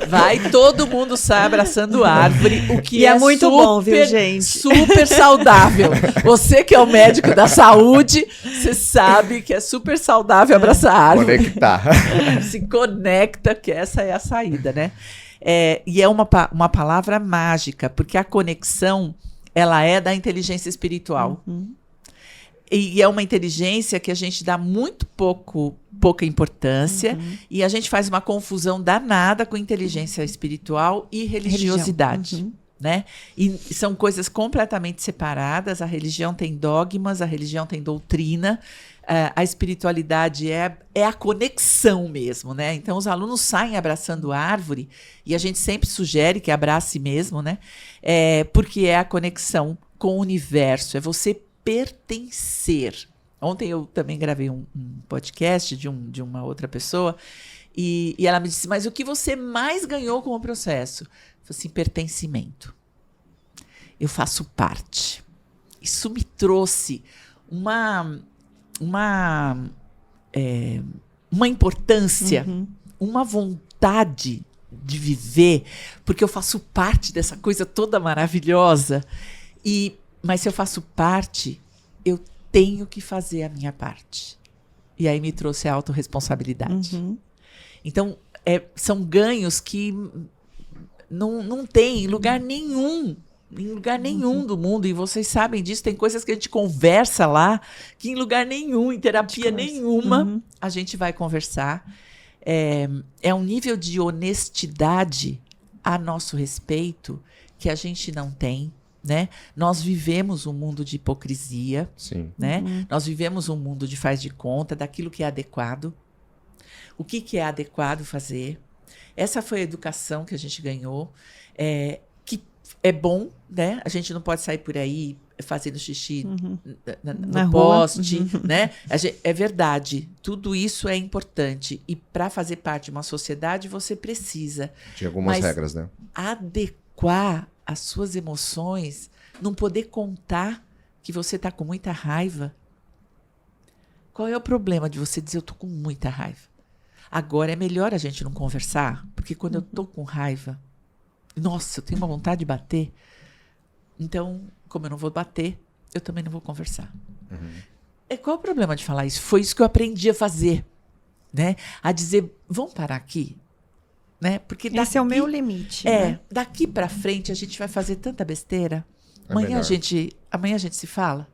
Vai, todo mundo sai abraçando árvore, o que é muito bom, bom, viu, gente? Super saudável. Você que é o médico da saúde, você sabe que é super saudável abraçar a árvore. Conectar. Se conecta, que essa é a saída, né? E é uma palavra mágica, porque a conexão, ela é da inteligência espiritual. Uhum. E é uma inteligência que a gente dá muito pouca importância, e a gente faz uma confusão danada com inteligência espiritual e religiosidade. Uhum. Né? E são coisas completamente separadas. A religião tem dogmas, a religião tem doutrina, a espiritualidade é a conexão mesmo, né? Então os alunos saem abraçando a árvore, e a gente sempre sugere que abrace mesmo, né? Porque é a conexão com o universo, é você pertencer. Ontem eu também gravei um podcast de uma outra pessoa, e ela me disse, mas o que você mais ganhou com o processo? Eu falei assim, pertencimento. Eu faço parte. Isso me trouxe uma importância, uma vontade de viver, porque eu faço parte dessa coisa toda maravilhosa. Mas se eu faço parte, eu tenho que fazer a minha parte. E aí me trouxe a autorresponsabilidade. Então, são ganhos que não tem em lugar nenhum. Em lugar nenhum do mundo. E vocês sabem disso. Tem coisas que a gente conversa lá que em lugar nenhum, em terapia nenhuma, a gente vai conversar. É um nível de honestidade a nosso respeito que a gente não tem. Né? Nós vivemos um mundo de hipocrisia. Sim. Né? Nós vivemos um mundo de faz de conta daquilo que é adequado. O que é adequado fazer? Essa foi a educação que a gente ganhou, que é bom, né? A gente não pode sair por aí fazendo xixi no poste, né? É verdade, tudo isso é importante. E para fazer parte de uma sociedade, você precisa. Tinha algumas regras, né? Adequar as suas emoções, não poder contar que você está com muita raiva. Qual é o problema de você dizer eu estou com muita raiva? Agora é melhor a gente não conversar, porque quando eu estou com raiva, nossa, eu tenho uma vontade de bater. Então, como eu não vou bater, eu também não vou conversar. Qual é o problema de falar isso? Foi isso que eu aprendi a fazer, né? A dizer, vamos parar aqui. Né? Porque esse é o meu limite. Né? Daqui para frente a gente vai fazer tanta besteira. Amanhã a gente se fala.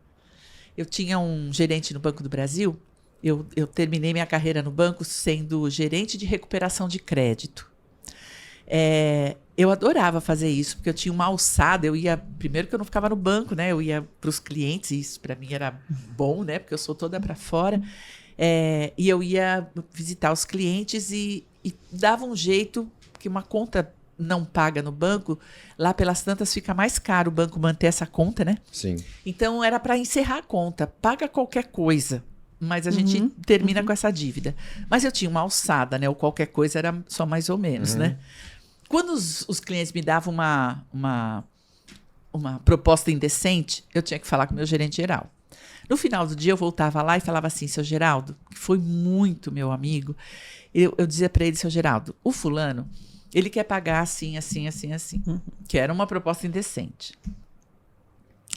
Eu tinha um gerente no Banco do Brasil. Eu terminei minha carreira no banco sendo gerente de recuperação de crédito. Eu adorava fazer isso, porque eu tinha uma alçada. Eu ia, primeiro que eu não ficava no banco, né? Eu ia para os clientes, e isso para mim era bom, né? Porque eu sou toda para fora. E eu ia visitar os clientes e dava um jeito, que uma conta não paga no banco, lá pelas tantas fica mais caro o banco manter essa conta, né? Sim. Então era para encerrar a conta, paga qualquer coisa, mas a gente termina com essa dívida. Mas eu tinha uma alçada, né? Ou qualquer coisa era só mais ou menos, né? Quando os clientes me davam uma proposta indecente, eu tinha que falar com o meu gerente geral. No final do dia, eu voltava lá e falava assim, seu Geraldo, que foi muito meu amigo, eu dizia para ele, seu Geraldo, o fulano, ele quer pagar assim, assim, assim, assim, que era uma proposta indecente.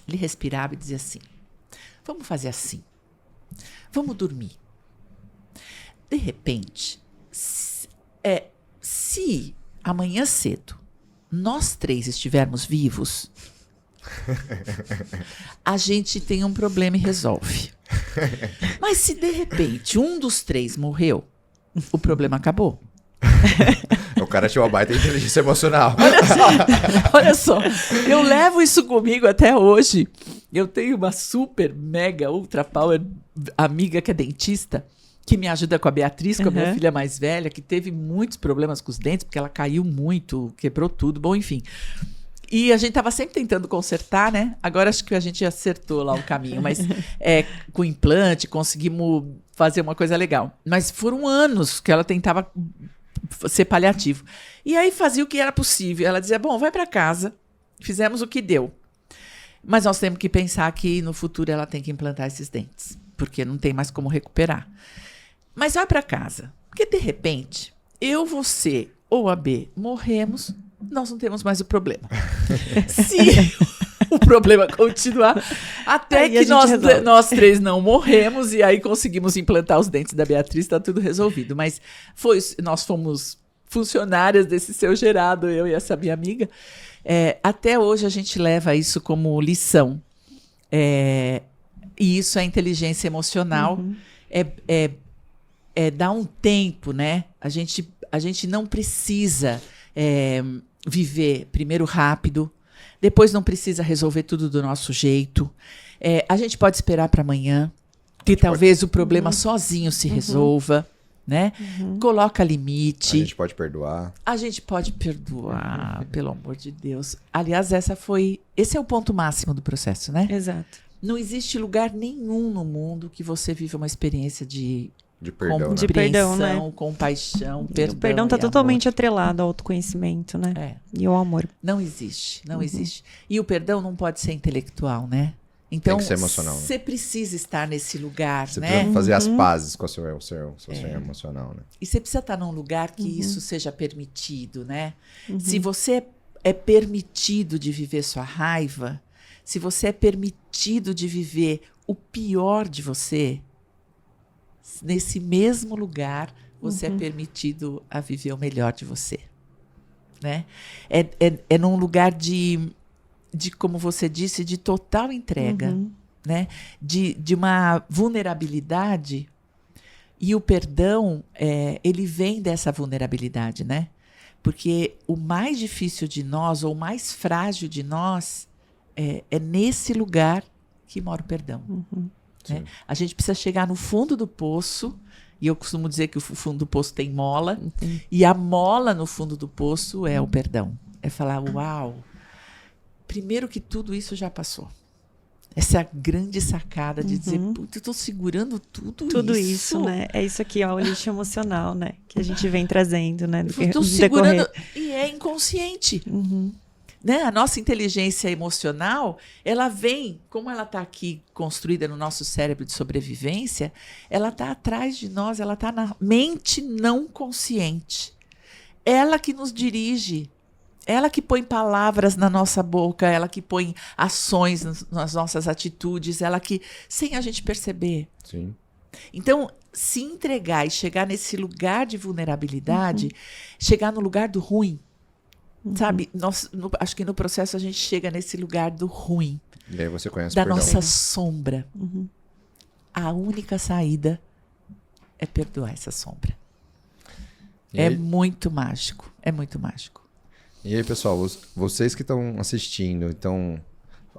Ele respirava e dizia assim, vamos fazer assim, vamos dormir. De repente, se amanhã cedo nós três estivermos vivos, a gente tem um problema e resolve. Mas se de repente um dos três morreu, o problema acabou. O cara tinha uma baita inteligência emocional. Olha só, eu levo isso comigo até hoje. Eu tenho uma super, mega, ultra power amiga que é dentista, que me ajuda com a Beatriz, com a minha filha mais velha, que teve muitos problemas com os dentes, porque ela caiu muito, quebrou tudo, bom, enfim. E a gente estava sempre tentando consertar, né? Agora acho que a gente acertou lá o caminho, mas com implante conseguimos fazer uma coisa legal. Mas foram anos que ela tentava ser paliativo. E aí fazia o que era possível. Ela dizia, bom, vai para casa, fizemos o que deu. Mas nós temos que pensar que no futuro ela tem que implantar esses dentes, porque não tem mais como recuperar. Mas vai para casa, porque de repente, eu, você ou a B morremos nós não temos mais o problema. Se o problema continuar, até aí que nós três não morremos e aí conseguimos implantar os dentes da Beatriz, está tudo resolvido. Mas nós fomos funcionárias desse Seu Gerado, eu e essa minha amiga. Até hoje a gente leva isso como lição. E isso é inteligência emocional. Dar um tempo, né? A gente não precisa viver primeiro rápido, depois não precisa resolver tudo do nosso jeito. A gente pode esperar para amanhã, que talvez o problema sozinho se resolva, né? Coloca limite. A gente pode perdoar. A gente pode perdoar, pelo amor de Deus. Aliás, esse é o ponto máximo do processo, né? Exato. Não existe lugar nenhum no mundo que você viva uma experiência de perdão, de perdão, né? Compaixão, perdão. O perdão está totalmente atrelado ao autoconhecimento, né? E ao amor. Não existe, não existe. E o perdão não pode ser intelectual, né? Então, tem que ser emocional. Você precisa estar nesse lugar, você né? Precisa fazer as pazes com o seu sonho emocional, né? E você precisa estar num lugar que isso seja permitido, né? Se você é permitido de viver sua raiva, se você é permitido de viver o pior de você, nesse mesmo lugar, você é permitido a viver o melhor de você, né? É num lugar de, como você disse, de total entrega, né? De uma vulnerabilidade. E o perdão, ele vem dessa vulnerabilidade, né? Porque o mais difícil de nós, ou o mais frágil de nós, é nesse lugar que mora o perdão. Né? A gente precisa chegar no fundo do poço, e eu costumo dizer que o fundo do poço tem mola, e a mola no fundo do poço é o perdão. É falar, uau, primeiro que tudo isso já passou. Essa é a grande sacada de dizer, putz, eu tô segurando tudo isso, né? É isso aqui, ó, o lixo emocional, né? Que a gente vem trazendo, né? Eu tô segurando, e é inconsciente. Né? A nossa inteligência emocional, ela vem, como ela está aqui construída no nosso cérebro de sobrevivência, ela está atrás de nós, ela está na mente não consciente. Ela que nos dirige, ela que põe palavras na nossa boca, ela que põe ações nas nossas atitudes, ela que, sem a gente perceber. Sim. Então, se entregar e chegar nesse lugar de vulnerabilidade, chegar no lugar do ruim, sabe? Acho que no processo a gente chega nesse lugar do ruim. E aí você conhece da perdão. nossa sombra. A única saída é perdoar essa sombra. É muito mágico. É muito mágico. E aí, pessoal, vocês que estão assistindo, então,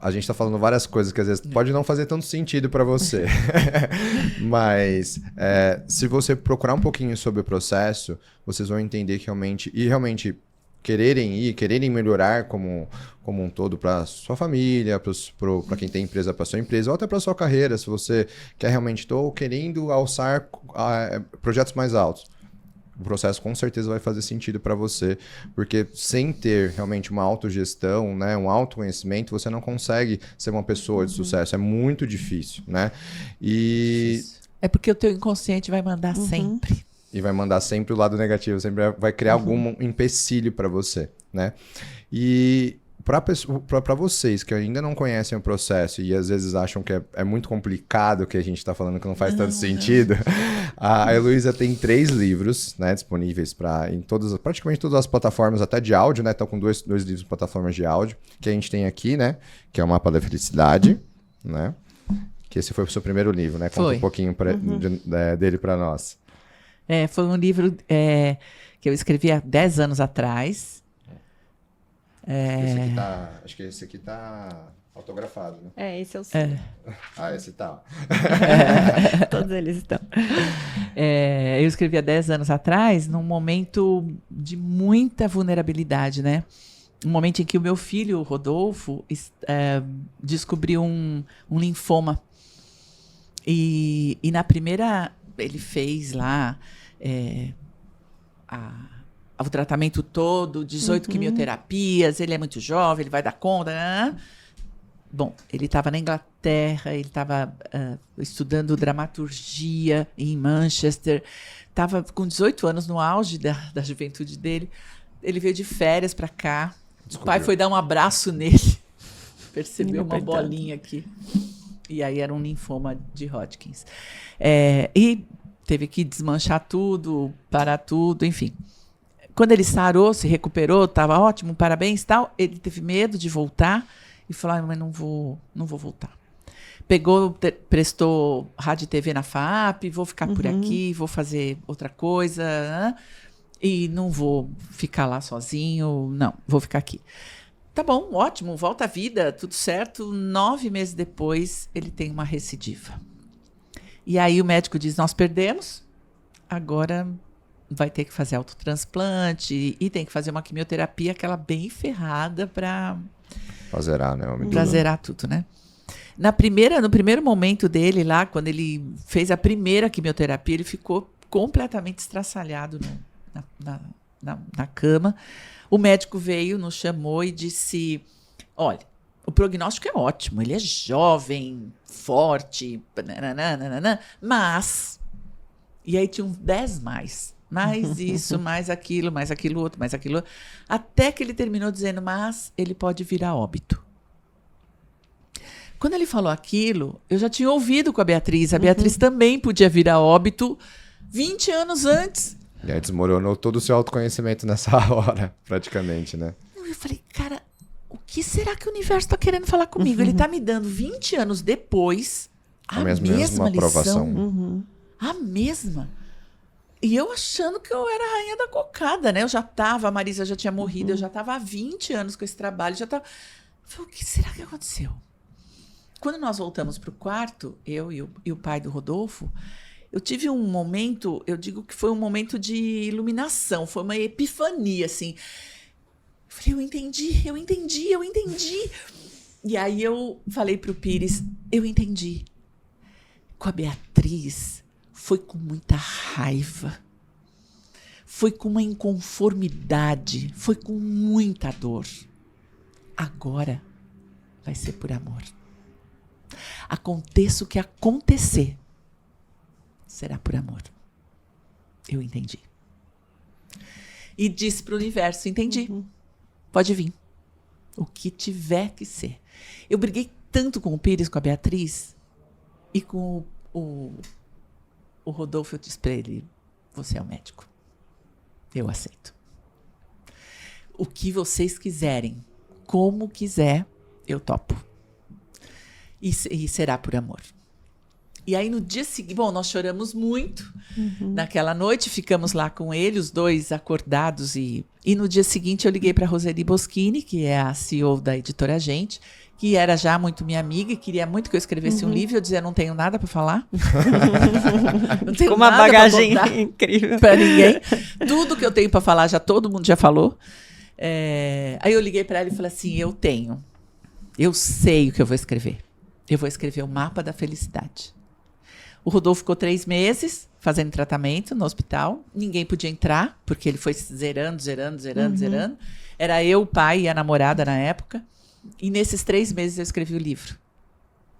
a gente está falando várias coisas que às vezes pode não fazer tanto sentido para você. Mas se você procurar um pouquinho sobre o processo, vocês vão entender que realmente quererem melhorar como um todo para sua família, para quem tem empresa, para sua empresa, ou até para sua carreira, se você quer realmente querendo alçar projetos mais altos. O processo com certeza vai fazer sentido para você, porque sem ter realmente uma autogestão, né, um autoconhecimento, você não consegue ser uma pessoa de sucesso. É muito difícil, né? É porque o teu inconsciente vai mandar sempre. E vai mandar sempre o lado negativo, sempre vai criar algum empecilho para você, né? E para vocês que ainda não conhecem o processo e às vezes acham que é muito complicado o que a gente está falando, que não faz tanto sentido, a Heloísa tem 3 livros, né, disponíveis em praticamente todas as plataformas, até de áudio, né? Estão com dois livros em plataformas de áudio, que a gente tem aqui, né? Que é o Mapa da Felicidade, né? Que esse foi o seu primeiro livro, né? Conta um pouquinho dele para nós. Foi um livro que eu escrevi há 10 anos atrás. Acho que esse aqui tá autografado, né? Esse é o seu. Esse tá. Todos eles estão. Eu escrevi há 10 anos atrás, num momento de muita vulnerabilidade, né? Um momento em que o meu filho, Rodolfo, descobriu um linfoma. E na primeira, ele fez lá o tratamento todo, 18 quimioterapias, ele é muito jovem, ele vai dar conta. Né? Bom, ele estava na Inglaterra, ele estava estudando dramaturgia em Manchester, estava com 18 anos, no auge da juventude dele. Ele veio de férias pra cá. Descobriu. O pai foi dar um abraço nele. Percebeu uma bolinha aqui. E aí era um linfoma de Hodgkins. E teve que desmanchar tudo, parar tudo, enfim. Quando ele sarou, se recuperou, estava ótimo, parabéns e tal, ele teve medo de voltar e falou, mas não vou voltar. Pegou, prestou rádio e TV na FAP, vou ficar por aqui, vou fazer outra coisa, né? E não vou ficar lá sozinho, não, vou ficar aqui. Tá bom, ótimo, volta à vida, tudo certo. 9 meses depois, ele tem uma recidiva. E aí o médico diz, nós perdemos, agora vai ter que fazer autotransplante e tem que fazer uma quimioterapia, aquela bem ferrada para zerar, né? Pra zerar tudo, né? No primeiro momento dele lá, quando ele fez a primeira quimioterapia, ele ficou completamente estraçalhado na cama. O médico veio, nos chamou e disse, olha, o prognóstico é ótimo, ele é jovem, forte, nananana, mas... E aí tinha 10 mais isso, mais aquilo outro, mais aquilo outro. Até que ele terminou dizendo, mas ele pode vir a óbito. Quando ele falou aquilo, eu já tinha ouvido com a Beatriz. A Beatriz também podia vir a óbito 20 anos antes. E aí desmoronou todo o seu autoconhecimento nessa hora, praticamente, né? Eu falei, cara, o que será que o universo está querendo falar comigo? Ele está me dando 20 anos depois a mesma aprovação. A mesma. E eu achando que eu era a rainha da cocada, né? Eu já estava, a Marisa já tinha morrido, eu já estava há 20 anos com esse trabalho, já estava... Falei, o que será que aconteceu? Quando nós voltamos para o quarto, eu e o pai do Rodolfo, eu tive um momento, eu digo que foi um momento de iluminação, foi uma epifania, assim. Eu falei, eu entendi. E aí eu falei para o Pires, eu entendi. Com a Beatriz, foi com muita raiva, foi com uma inconformidade, foi com muita dor. Agora vai ser por amor. Aconteça o que acontecer, será por amor. Eu entendi. E disse para o universo, entendi. Pode vir. O que tiver que ser. Eu briguei tanto com o Pires, com a Beatriz, e com o Rodolfo, eu disse para ele, você é o médico. Eu aceito. O que vocês quiserem, como quiser, eu topo. E será por amor. E aí no dia seguinte, bom, nós choramos muito naquela noite, ficamos lá com ele, os dois acordados, e no dia seguinte eu liguei para a Roseli Boschini, que é a CEO da Editora Gente, que era já muito minha amiga e queria muito que eu escrevesse um livro. Eu dizia, não tenho nada para falar. Não tenho uma nada bagagem incrível para ninguém. Tudo que eu tenho para falar, todo mundo já falou. Aí eu liguei para ela e falei assim, eu sei o que eu vou escrever. Eu vou escrever o Mapa da Felicidade. O Rodolfo ficou 3 meses fazendo tratamento no hospital. Ninguém podia entrar, porque ele foi zerando. Era eu, o pai e a namorada na época. E nesses 3 meses eu escrevi o livro.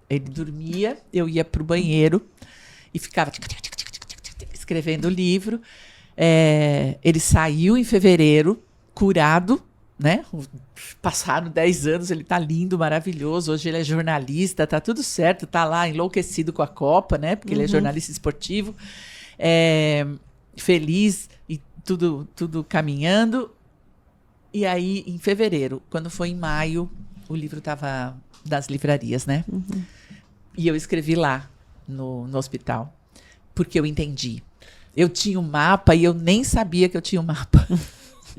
Ele dormia, eu ia para o banheiro e ficava escrevendo o livro. Ele saiu em fevereiro, curado, né? Passaram 10 anos, ele tá lindo, maravilhoso. Hoje ele é jornalista, tá tudo certo, tá lá enlouquecido com a Copa, né? Porque ele é jornalista esportivo, feliz e tudo caminhando. E aí, em fevereiro, quando foi em maio, o livro tava das livrarias, né? E eu escrevi lá no hospital, porque eu entendi. Eu tinha um mapa e eu nem sabia que eu tinha um mapa.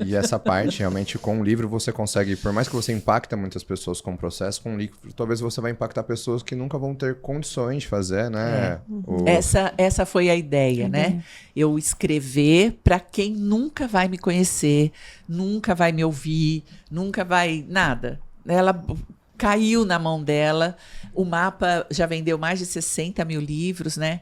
E essa parte, realmente, com o livro você consegue, por mais que você impacta muitas pessoas com o processo, com o livro, talvez você vai impactar pessoas que nunca vão ter condições de fazer, né? Essa foi a ideia, né? Eu escrever para quem nunca vai me conhecer, nunca vai me ouvir, nunca vai... Nada. Ela caiu na mão dela. O mapa já vendeu mais de 60 mil livros, né?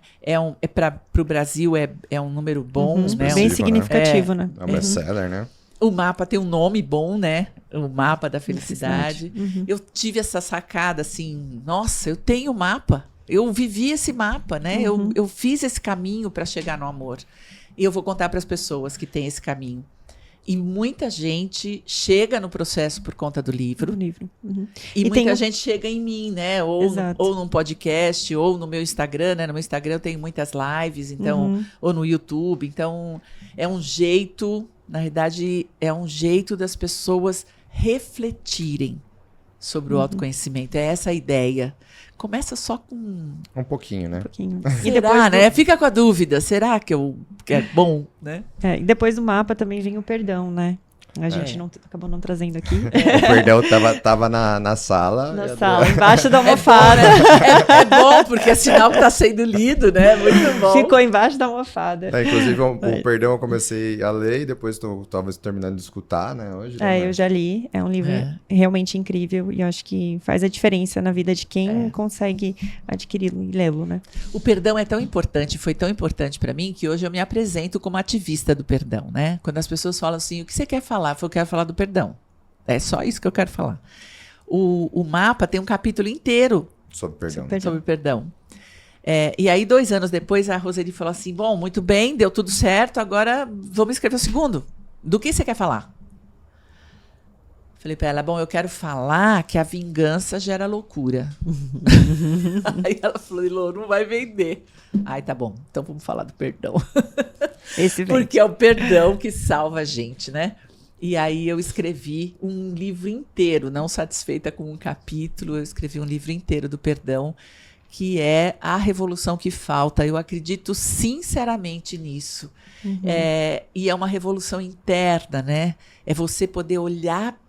Para o Brasil é um número bom, né? Bem significativo, né? É um best-seller, né? O mapa tem um nome bom, né? O Mapa da Felicidade. Eu tive essa sacada assim, nossa, eu tenho mapa. Eu vivi esse mapa, né? Eu fiz esse caminho para chegar no amor. E eu vou contar para as pessoas que têm esse caminho. E muita gente chega no processo por conta do livro. Uhum. E muita gente chega em mim, né? Ou num podcast, ou no meu Instagram, né? No meu Instagram eu tenho muitas lives, então, ou no YouTube. Então, é um jeito, na verdade, é um jeito das pessoas refletirem sobre o autoconhecimento. É essa a ideia. Começa só com... Um pouquinho, né? Um pouquinho. E depois, né? Fica com a dúvida. Será que é bom, né? E depois do mapa também vem o perdão, né? A gente acabou não trazendo aqui. O perdão tava na sala. Na sala, embaixo da almofada. É bom, porque é sinal que tá sendo lido, né? Muito bom. Ficou embaixo da almofada. Inclusive, o perdão eu comecei a ler e depois estou talvez terminando de escutar, né? Hoje, eu já li. É um livro realmente incrível e eu acho que faz a diferença na vida de quem consegue adquiri-lo e lê-lo, né? O perdão é tão importante, foi tão importante para mim, que hoje eu me apresento como ativista do perdão, né? Quando as pessoas falam assim, o que você quer falar? Eu quero falar do perdão. É só isso que eu quero falar. O mapa tem um capítulo inteiro sobre perdão. Sobre perdão. E aí, 2 anos depois, a Roseli falou assim, bom, muito bem, deu tudo certo, agora vamos escrever o segundo. Do que você quer falar? Falei para ela, bom, eu quero falar que a vingança gera loucura. Aí ela falou, Lô, não vai vender. Ai, tá bom, então vamos falar do perdão. Porque é o perdão que salva a gente, né? E aí eu escrevi um livro inteiro, não satisfeita com um capítulo, eu escrevi um livro inteiro do perdão, que é a revolução que falta. Eu acredito sinceramente nisso. E é uma revolução interna, né? É você poder olhar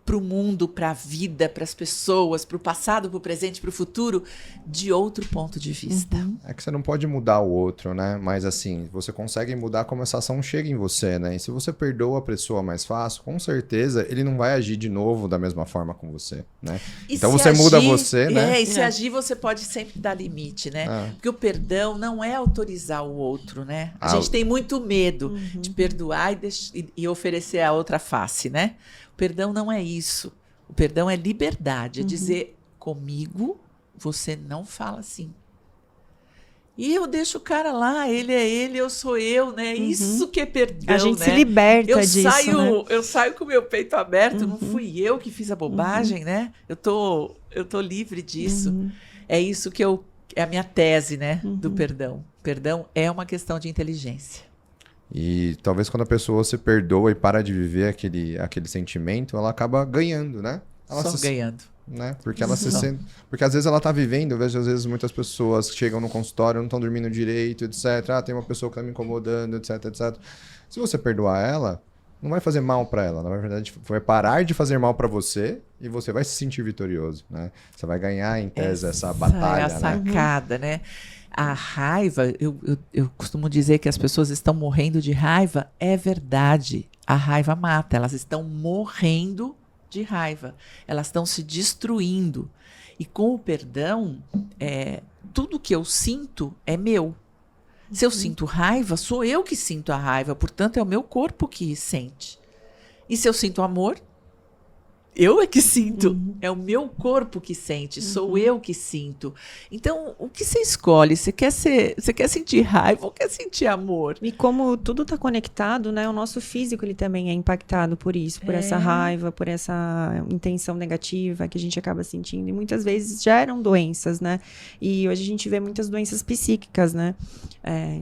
para o mundo, para a vida, para as pessoas, para o passado, para o presente, para o futuro, de outro ponto de vista. É que você não pode mudar o outro, né? Mas assim, você consegue mudar como essa ação chega em você, né? E se você perdoa a pessoa mais fácil, com certeza ele não vai agir de novo da mesma forma com você, né? Então você muda você, né? E se agir, você pode sempre dar limite, né? Porque o perdão não é autorizar o outro, né? A gente tem muito medo de perdoar e oferecer a outra face, né? O perdão não é isso. O perdão é liberdade. É dizer, comigo você não fala assim. E eu deixo o cara lá, ele é ele, eu sou eu, né? Isso que é perdão, a gente se liberta disso, né? Eu saio com o meu peito aberto, não fui eu que fiz a bobagem, né? Eu tô livre disso. É isso que é a minha tese, né? Do perdão. Perdão é uma questão de inteligência. E talvez quando a pessoa se perdoa e para de viver aquele sentimento, ela acaba ganhando, né? Ganhando. Né? Porque ela se sente... Porque às vezes ela tá vivendo, eu vejo às vezes muitas pessoas que chegam no consultório, não estão dormindo direito, etc. Tem uma pessoa que tá me incomodando, etc, etc. Se você perdoar ela, não vai fazer mal para ela. Na verdade, vai parar de fazer mal para você e você vai se sentir vitorioso, né? Você vai ganhar, em tese, essa batalha, é a sacada, né? A raiva, eu costumo dizer que as pessoas estão morrendo de raiva, é verdade. A raiva mata, elas estão morrendo de raiva, elas estão se destruindo. E com o perdão, tudo que eu sinto é meu. Se eu sinto raiva, sou eu que sinto a raiva, portanto é o meu corpo que sente. E se eu sinto amor, eu é que sinto, é o meu corpo que sente, sou eu que sinto. Então, o que você escolhe? Você quer sentir raiva ou quer sentir amor? E como tudo está conectado, né? O nosso físico ele também é impactado por isso, por essa raiva, por essa intenção negativa que a gente acaba sentindo. E muitas vezes geram doenças, né? E hoje a gente vê muitas doenças psíquicas, né?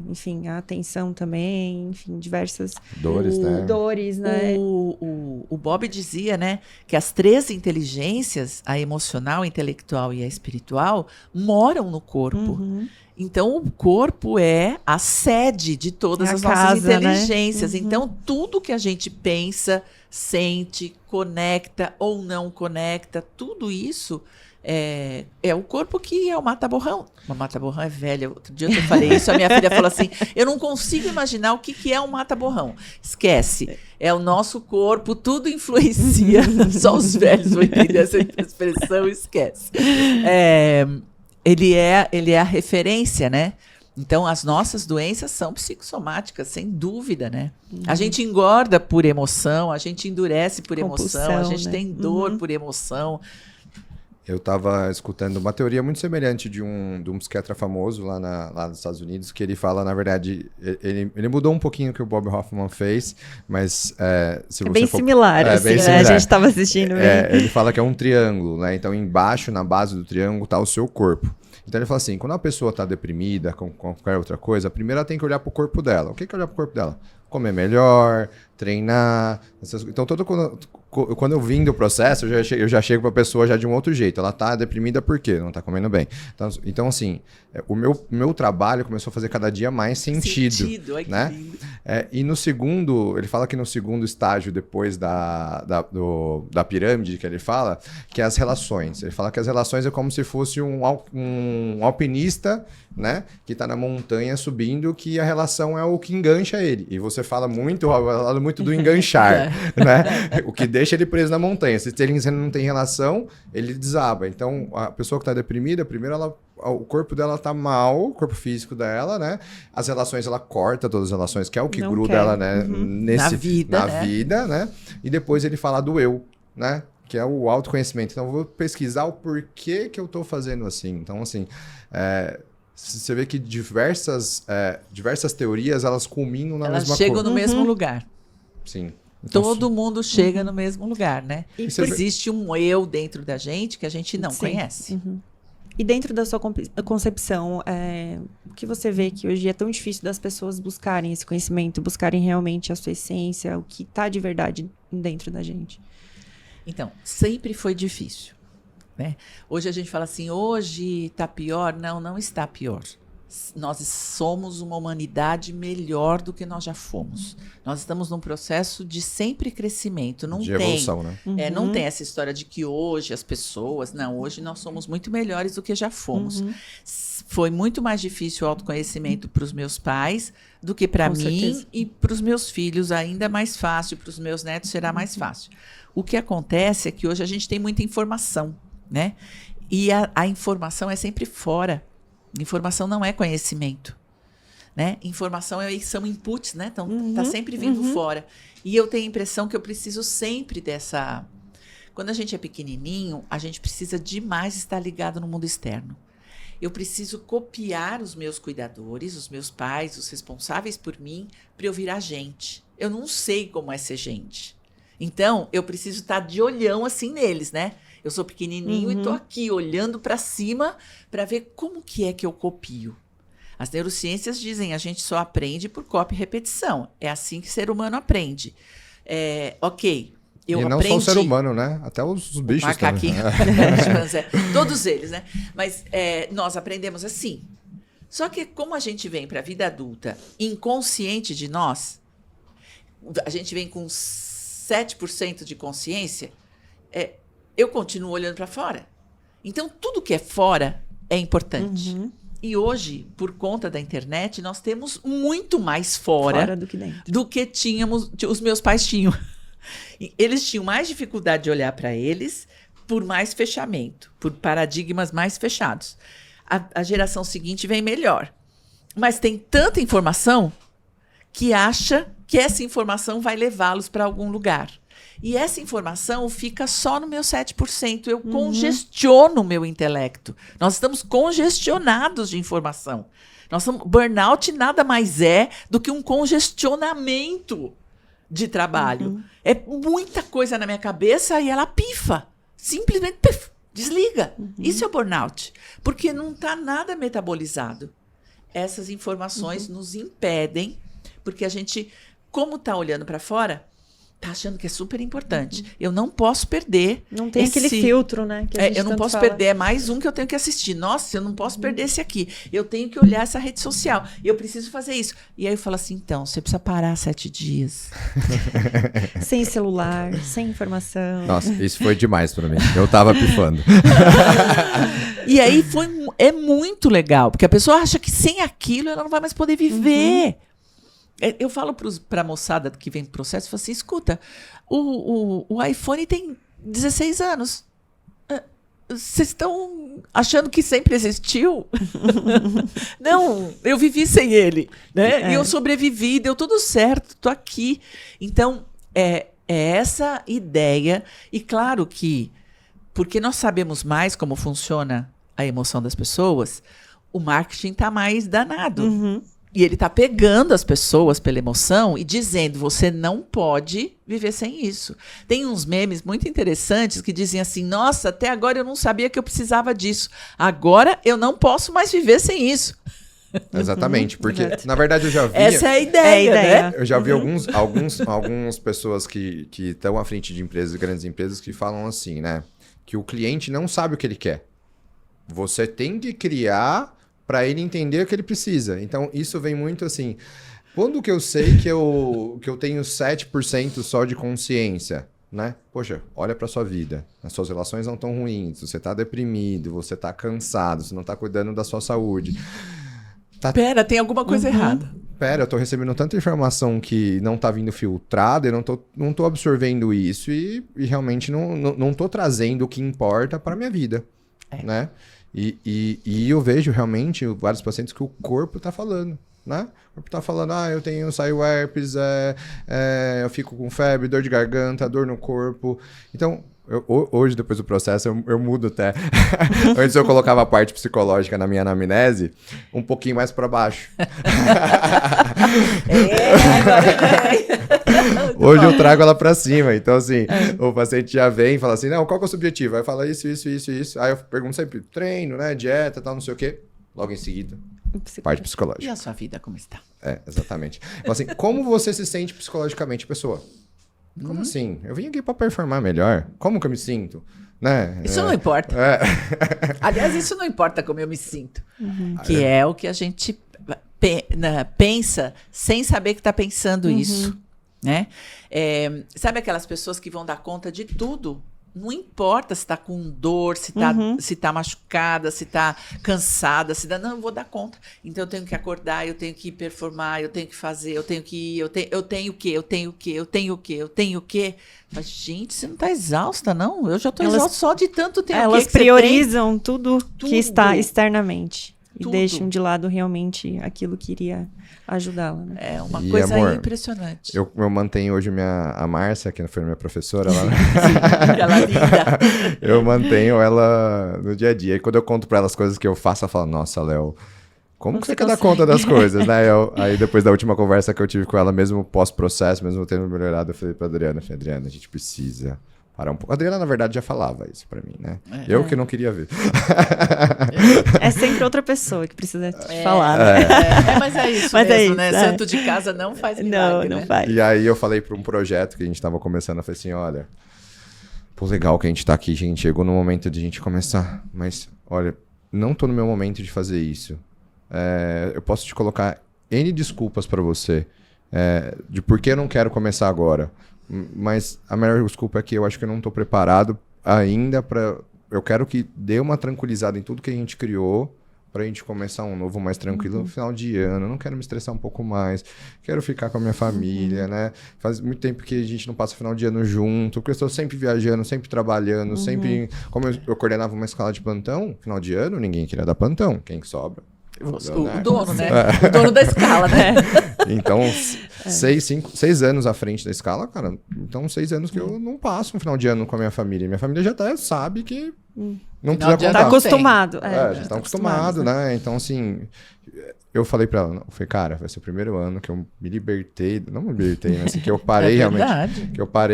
Enfim, a tensão também, enfim, diversas dores, né? O Bob dizia, né, que as 3 inteligências, a emocional, a intelectual e a espiritual, moram no corpo. Então, o corpo é a sede de todas as nossas inteligências. Né? Então, tudo que a gente pensa, sente, conecta ou não conecta, tudo isso é o corpo que é o mata-borrão. Uma mata-borrão é velha. Outro dia eu falei isso, a minha filha falou assim, eu não consigo imaginar o que é um mata-borrão. Esquece. É o nosso corpo, tudo influencia. Só os velhos vão entender essa expressão, esquece. Ele é a referência, né? Então, as nossas doenças são psicossomáticas, sem dúvida, né? A gente engorda por emoção, a gente endurece por emoção, a gente tem dor por emoção. Eu estava escutando uma teoria muito semelhante de um psiquiatra famoso lá nos Estados Unidos, que ele fala, na verdade, ele mudou um pouquinho o que o Bob Hoffman fez, mas se você bem for, similar, assim, bem né? similar. A gente estava assistindo. Ele fala que é um triângulo, né? Então, embaixo, na base do triângulo, está o seu corpo. Então ele fala assim, quando a pessoa está deprimida com qualquer outra coisa, primeiro ela tem que olhar para o corpo dela. O que é olhar para o corpo dela? Comer melhor, treinar. Então, quando eu vim do processo, eu já chego para a pessoa já de um outro jeito. Ela está deprimida por quê? Não está comendo bem. Então assim, o meu trabalho começou a fazer cada dia mais sentido. Ai, né? E no segundo, ele fala que no segundo estágio, depois da pirâmide que ele fala, que é as relações. Ele fala que as relações é como se fosse um alpinista, né, que está na montanha subindo, que a relação é o que engancha ele. E você fala muito do enganchar, né? O que deixa ele preso na montanha. Se ele não tem relação, ele desaba. Então, a pessoa que está deprimida, primeiro o corpo dela tá mal, o corpo físico dela, né? As relações, ela corta todas as relações, que é o que gruda ela, né? Na vida, né? E depois ele fala do eu, né? Que é o autoconhecimento. Então, eu vou pesquisar o porquê que eu tô fazendo assim. Então, assim, você vê que diversas teorias, elas culminam na mesma coisa. Elas chegam no mesmo lugar. Sim. Então, todo mundo chega no mesmo lugar, né? E existe um eu dentro da gente que a gente não conhece. E dentro da sua concepção, o que você vê que hoje é tão difícil das pessoas buscarem esse conhecimento, buscarem realmente a sua essência, o que está de verdade dentro da gente? Então, sempre foi difícil, né? Hoje a gente fala assim, hoje está pior. Não está pior. Nós somos uma humanidade melhor do que nós já fomos. Nós estamos num processo de sempre crescimento. Não de evolução, né? Não tem essa história de que hoje as pessoas... Não, hoje nós somos muito melhores do que já fomos. Foi muito mais difícil o autoconhecimento para os meus pais do que para mim. Certeza. E para os meus filhos ainda mais fácil. Para os meus netos será mais fácil. O que acontece é que hoje a gente tem muita informação, né? E a informação é sempre fora. Informação não é conhecimento, né? Informação são inputs, né? Então, tá sempre vindo fora. E eu tenho a impressão que eu preciso sempre dessa... Quando a gente é pequenininho, a gente precisa demais estar ligado no mundo externo. Eu preciso copiar os meus cuidadores, os meus pais, os responsáveis por mim, para eu virar gente. Eu não sei como é ser gente. Então, eu preciso estar de olhão assim neles, né? Eu sou pequenininho e estou aqui olhando para cima para ver como que é que eu copio. As neurociências dizem a gente só aprende por cópia e repetição. É assim que o ser humano aprende. Ok, eu aprendi... E não só o ser humano, né? Até os bichos macaquinho, todos eles, né? Mas nós aprendemos assim. Só que como a gente vem para a vida adulta inconsciente de nós, a gente vem com 7% de consciência, eu continuo olhando para fora. Então, tudo que é fora é importante. E hoje, por conta da internet, nós temos muito mais fora do que dentro. Do que os meus pais tinham. Eles tinham mais dificuldade de olhar para eles por mais fechamento, por paradigmas mais fechados. A geração seguinte vem melhor. Mas tem tanta informação que acha que essa informação vai levá-los para algum lugar. E essa informação fica só no meu 7%. Eu congestiono o meu intelecto. Nós estamos congestionados de informação. Burnout nada mais é do que um congestionamento de trabalho. É muita coisa na minha cabeça e ela pifa. Simplesmente desliga. Isso é burnout. Porque não está nada metabolizado. Essas informações nos impedem, porque a gente, como está olhando para fora, tá achando que é super importante. Eu não posso perder. Não tem aquele filtro, né? Que a gente eu não posso perder. É mais um que eu tenho que assistir. Nossa, eu não posso perder esse aqui. Eu tenho que olhar essa rede social. Eu preciso fazer isso. E aí eu falo assim, então, você precisa parar 7 dias. Sem celular, sem informação. Nossa, isso foi demais para mim. Eu tava pifando. E aí é muito legal, porque a pessoa acha que sem aquilo ela não vai mais poder viver. Eu falo para a moçada que vem pro processo, eu falo assim, escuta, o iPhone tem 16 anos. Vocês estão achando que sempre existiu? Não, eu vivi sem ele, né? E eu sobrevivi, deu tudo certo, tô aqui. Então, é essa ideia. E claro que porque nós sabemos mais como funciona a emoção das pessoas, o marketing está mais danado. E ele está pegando as pessoas pela emoção e dizendo, você não pode viver sem isso. Tem uns memes muito interessantes que dizem assim, nossa, até agora eu não sabia que eu precisava disso. Agora eu não posso mais viver sem isso. Exatamente, porque na verdade eu já vi... Essa é a ideia, né? Eu já vi algumas pessoas que estão à frente de empresas, grandes empresas, que falam assim, né? Que o cliente não sabe o que ele quer. Você tem que criar para ele entender o que ele precisa. Então, isso vem muito assim... Quando que eu sei que eu tenho 7% só de consciência, né? Poxa, olha para sua vida. As suas relações não estão ruins, você está deprimido, você está cansado, você não está cuidando da sua saúde. Pera, tem alguma coisa errada. Pera, eu tô recebendo tanta informação que não tá vindo filtrada, eu não tô absorvendo isso e realmente não tô trazendo o que importa para minha vida, né? E eu vejo realmente vários pacientes que o corpo tá falando, né? O corpo tá falando, saio herpes, eu fico com febre, dor de garganta, dor no corpo. Então, hoje, depois do processo, eu mudo até. Antes eu colocava a parte psicológica na minha anamnese um pouquinho mais para baixo. Hoje eu trago ela para cima. Então, assim, o paciente já vem e fala assim, não, qual que é o seu objetivo? Aí fala isso. Aí eu pergunto sempre, treino, né, dieta, tal, não sei o quê. Logo em seguida, parte psicológica. E a sua vida, como está? Exatamente. Então, assim, como você se sente psicologicamente, pessoa? Como assim? Eu vim aqui para performar melhor. Como que eu me sinto? Né? Isso não importa. Aliás, isso não importa como eu me sinto. Que é o que a gente pensa sem saber que está pensando isso. Né? Sabe aquelas pessoas que vão dar conta de tudo? Não importa se está com dor, se tá machucada, se está cansada, não, eu vou dar conta. Então eu tenho que acordar, eu tenho que performar, eu tenho que fazer, eu tenho que ir, eu tenho o quê? Mas, gente, você não está exausta, não? Eu já estou exausta só de tanto tempo. Elas priorizam tudo que está externamente. E deixam de lado realmente aquilo que iria ajudá-la, né? É uma coisa amor, impressionante. Eu mantenho hoje a Márcia, que foi minha professora. Ela linda. Eu mantenho ela no dia a dia. E quando eu conto pra ela as coisas que eu faço, ela fala, nossa, Léo, como que você quer dar conta das coisas, né? Aí depois da última conversa que eu tive com ela, mesmo pós-processo, mesmo tendo melhorado, eu falei pra Adriana, a gente precisa parar um pouco. A Adriana, na verdade, já falava isso pra mim, né? Eu que não queria ver. É sempre outra pessoa que precisa te falar, né? Mas é isso mesmo, né? Santo de casa não faz milagre, não faz. E aí eu falei pra um projeto que a gente tava começando, eu falei assim, olha, pô, legal que a gente tá aqui, gente, chegou no momento de a gente começar, mas, olha, não tô no meu momento de fazer isso. Eu posso te colocar N desculpas pra você, de por que eu não quero começar agora. Mas a melhor desculpa é que eu acho que eu não estou preparado ainda para... Eu quero que dê uma tranquilizada em tudo que a gente criou para a gente começar um novo mais tranquilo no final de ano. Eu não quero me estressar um pouco mais. Quero ficar com a minha família, né? Faz muito tempo que a gente não passa o final de ano junto, porque eu estou sempre viajando, sempre trabalhando, sempre... Como eu coordenava uma escala de plantão, final de ano, ninguém queria dar plantão. Quem que sobra? O dono, né? O dono da escala, né? Então, 6 anos à frente da escala, cara. Então, 6 anos que eu não passo um final de ano com a minha família. Minha família já até sabe que não precisa contar. Tá acostumado. Já está acostumado, né? Então, assim, eu falei pra ela, cara, vai ser o primeiro ano que eu me libertei, não me libertei, né? Assim, que eu parei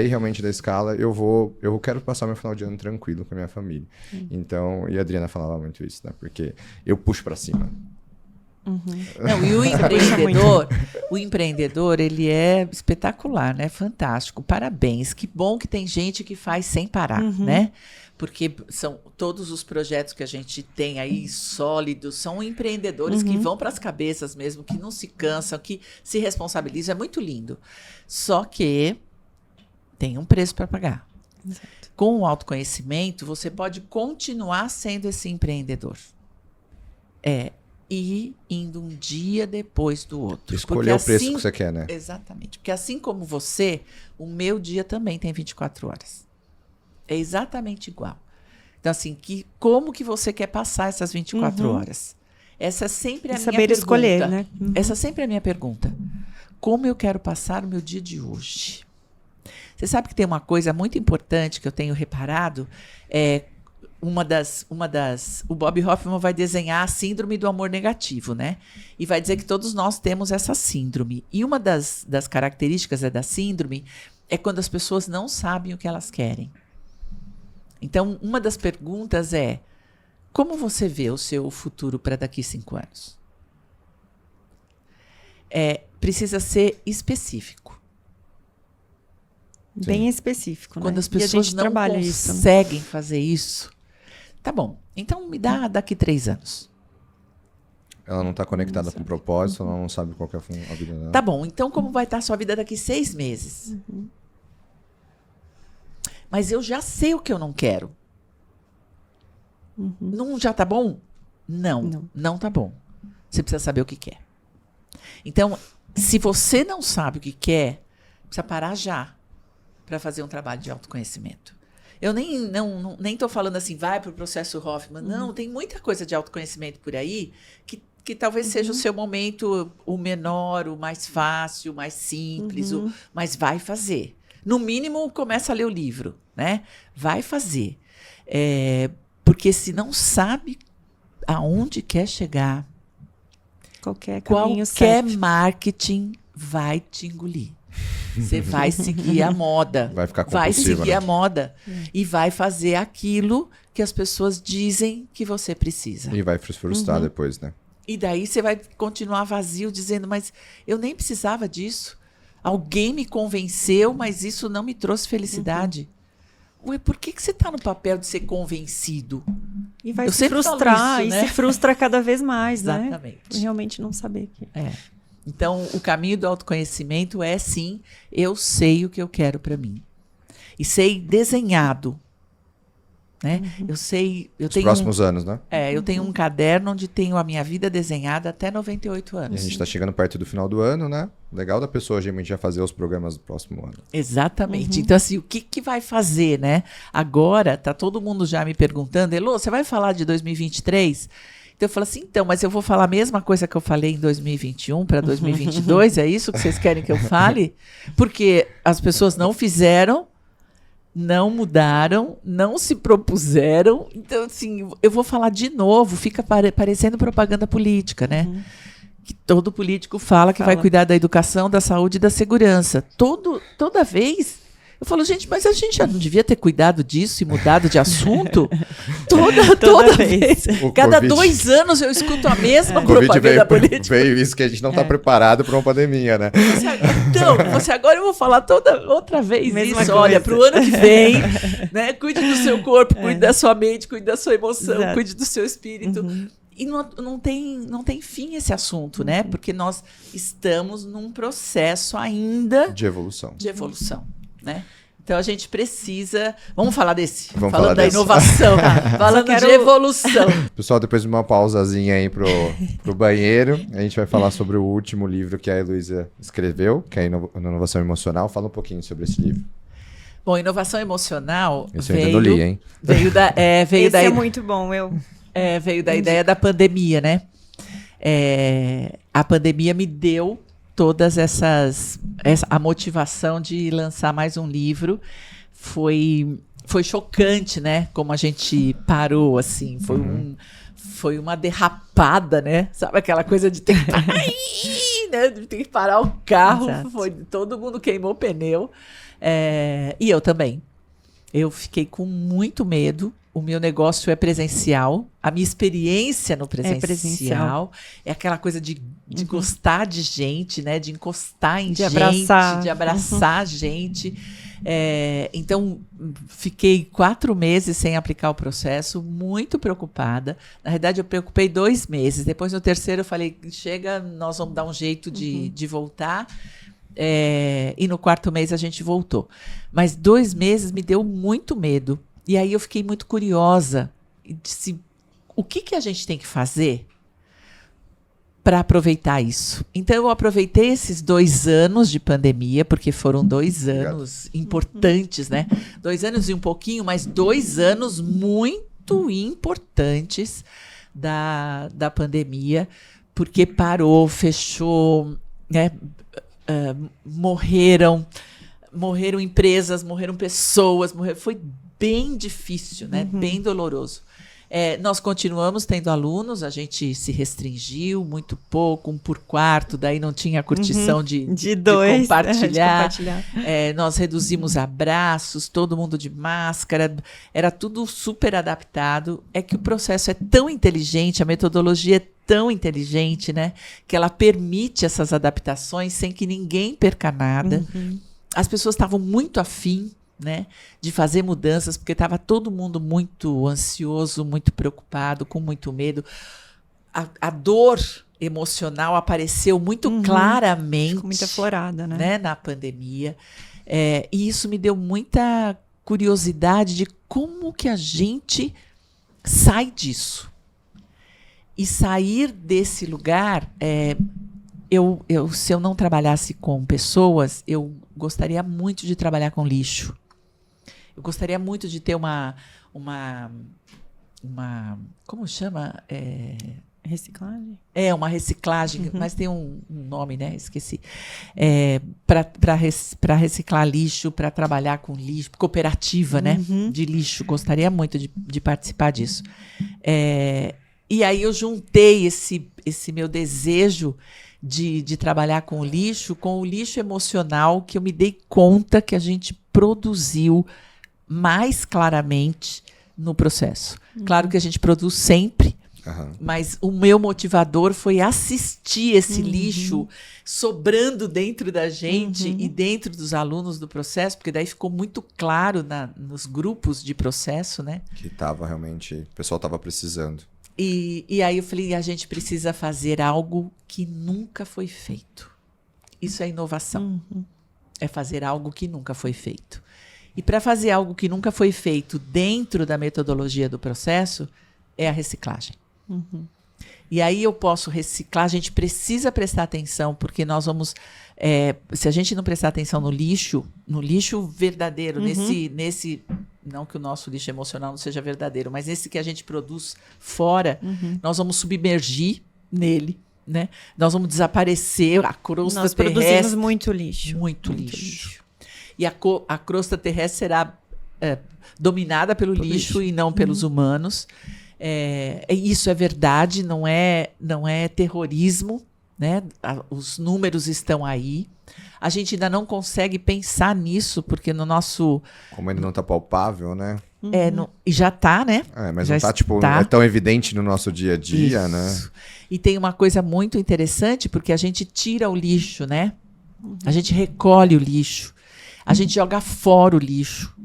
realmente da escala, eu quero passar meu final de ano tranquilo com a minha família. Então, e a Adriana falava muito isso, né? Porque eu puxo pra cima. Não, e o empreendedor, ele é espetacular, né? Fantástico. Parabéns. Que bom que tem gente que faz sem parar, né? Porque são todos os projetos que a gente tem aí sólidos, são empreendedores que vão para as cabeças mesmo, que não se cansam, que se responsabilizam. É muito lindo. Só que tem um preço para pagar. Exato. Com o autoconhecimento, você pode continuar sendo esse empreendedor. E indo um dia depois do outro. Escolher o preço que você quer, né? Exatamente. Porque assim como você, o meu dia também tem 24 horas. É exatamente igual. Então, assim, como que você quer passar essas 24 horas? Essa é sempre a minha pergunta. Saber escolher, né? Essa sempre é a minha pergunta. Como eu quero passar o meu dia de hoje? Você sabe que tem uma coisa muito importante que eu tenho reparado? O Bob Hoffman vai desenhar a síndrome do amor negativo, né? E vai dizer que todos nós temos essa síndrome. E uma das características da síndrome é quando as pessoas não sabem o que elas querem. Então, uma das perguntas é: como você vê o seu futuro para daqui 5 anos? Precisa ser específico. Bem específico, quando né? as pessoas não conseguem fazer isso. Tá bom, então me dá daqui 3 anos. Ela não está conectada com o propósito, ela não sabe qual que é a vida dela. Tá bom, então como vai estar a sua vida daqui 6 meses? Mas eu já sei o que eu não quero. Não já tá bom? Não tá bom. Você precisa saber o que quer. Então, se você não sabe o que quer, precisa parar já para fazer um trabalho de autoconhecimento. Eu nem tô falando assim, vai pro processo Hoffman. Não, tem muita coisa de autoconhecimento por aí que talvez seja o seu momento, o menor, o mais fácil, o mais simples, mas vai fazer. No mínimo, começa a ler o livro, né? Vai fazer. Porque se não sabe aonde quer chegar, qualquer marketing vai te engolir. Você vai seguir a moda. Vai ficar compulsiva, vai seguir né? a moda. E vai fazer aquilo que as pessoas dizem que você precisa. E vai frustrar depois, né? E daí você vai continuar vazio, dizendo, mas eu nem precisava disso. Alguém me convenceu, mas isso não me trouxe felicidade. Ué, por que você está no papel de ser convencido? E vai se frustrar, isso, né? E se frustra cada vez mais, né? Exatamente. Realmente não saber que... Então, o caminho do autoconhecimento é, sim, eu sei o que eu quero para mim. E sei desenhado. Né? Eu sei... Os próximos anos, né? Eu tenho um caderno onde tenho a minha vida desenhada até 98 anos. E a gente está chegando perto do final do ano, né? Legal da pessoa, a gente já fazer os programas do próximo ano. Exatamente. Então, assim, o que vai fazer, né? Agora, tá todo mundo já me perguntando, Elô, você vai falar de 2023? Então, eu falo assim, mas eu vou falar a mesma coisa que eu falei em 2021 para 2022? É isso que vocês querem que eu fale? Porque as pessoas não fizeram, não mudaram, não se propuseram. Então, assim, eu vou falar de novo, fica parecendo propaganda política, né? Que todo político fala que vai cuidar da educação, da saúde e da segurança. Toda vez... Eu falo, gente, mas a gente já não devia ter cuidado disso e mudado de assunto? Toda vez. Cada 2 anos eu escuto a mesma propaganda política. Veio isso que a gente não está preparado para uma pandemia, né? Agora eu vou falar outra vez mesma isso. Coisa. Olha, para o ano que vem, né, cuide do seu corpo, cuide da sua mente, cuide da sua emoção, cuide do seu espírito. E não tem fim esse assunto, né? Porque nós estamos num processo ainda... De evolução. Né? Então a gente precisa... Vamos falar desse. Falando da inovação. Falando de evolução. Pessoal, depois de uma pausazinha aí pro banheiro, a gente vai falar sobre o último livro que a Heloísa escreveu, que é Inovação Emocional. Fala um pouquinho sobre esse livro. Bom, inovação emocional esse eu ainda não li, hein? Esse é muito bom, veio da ideia da pandemia, né? A pandemia me deu todas a motivação de lançar mais um livro. Foi chocante, né? Como a gente parou, assim. Foi uma derrapada, né? Sabe aquela coisa de ter que parar, né? De ter que parar o carro. Todo mundo queimou o pneu. E eu também. Eu fiquei com muito medo. O meu negócio é presencial. A minha experiência no presencial é aquela coisa de gostar de gente, né? De encostar em gente, de abraçar gente. Então, fiquei 4 meses sem aplicar o processo, muito preocupada. Na verdade, eu preocupei 2 meses. Depois, no terceiro, eu falei, chega, nós vamos dar um jeito de voltar. E no 4º mês, a gente voltou. Mas 2 meses me deu muito medo. E aí eu fiquei muito curiosa. Disse, o que a gente tem que fazer para aproveitar isso? Então, eu aproveitei esses 2 anos de pandemia, porque foram 2 anos importantes, né? 2 anos e um pouquinho, mas 2 anos muito importantes da pandemia, porque parou, fechou, né? Morreram morreram empresas, morreram pessoas, foi bem difícil, né? Bem doloroso. Nós continuamos tendo alunos, a gente se restringiu muito pouco, 1 por quarto, daí não tinha curtição de compartilhar. Nós reduzimos abraços, todo mundo de máscara, era tudo super adaptado. É que o processo é tão inteligente, a metodologia é tão inteligente, né? Que ela permite essas adaptações sem que ninguém perca nada. As pessoas estavam muito afim, né, de fazer mudanças, porque estava todo mundo muito ansioso, muito preocupado, com muito medo. A dor emocional apareceu muito claramente. Ficou muito aflorada, né? Na pandemia. E isso me deu muita curiosidade de como que a gente sai disso. E sair desse lugar... se eu não trabalhasse com pessoas, eu gostaria muito de trabalhar com lixo. Eu gostaria muito de ter uma como chama? Reciclagem? Uma reciclagem, mas tem um nome, né? Esqueci. Para reciclar lixo, para trabalhar com lixo, cooperativa, né? De lixo. Gostaria muito de participar disso. E aí eu juntei esse meu desejo de trabalhar com o lixo emocional, que eu me dei conta que a gente produziu mais claramente no processo. Claro que a gente produz sempre, mas o meu motivador foi assistir esse lixo sobrando dentro da gente e dentro dos alunos do processo, porque daí ficou muito claro nos grupos de processo, né? Que o pessoal estava precisando. E aí eu falei, a gente precisa fazer algo que nunca foi feito. Isso é inovação. É fazer algo que nunca foi feito. E para fazer algo que nunca foi feito dentro da metodologia do processo, é a reciclagem. E aí eu posso reciclar, a gente precisa prestar atenção, porque nós vamos... se a gente não prestar atenção no lixo verdadeiro, nesse não que o nosso lixo emocional não seja verdadeiro, mas esse que a gente produz fora, nós vamos submergir nele, né? Nós vamos desaparecer, a crosta nós terrestre... Nós produzimos muito lixo. Muito lixo. E a crosta terrestre será dominada pelo lixo e não pelos humanos. Isso é verdade, não é terrorismo, né? Os números estão aí. A gente ainda não consegue pensar nisso, porque no nosso... Como ele não está palpável, né? E já está, né? Mas já não está, é tão evidente no nosso dia a dia, isso, né? E tem uma coisa muito interessante, porque a gente tira o lixo, né? A gente recolhe o lixo. A gente joga fora o lixo,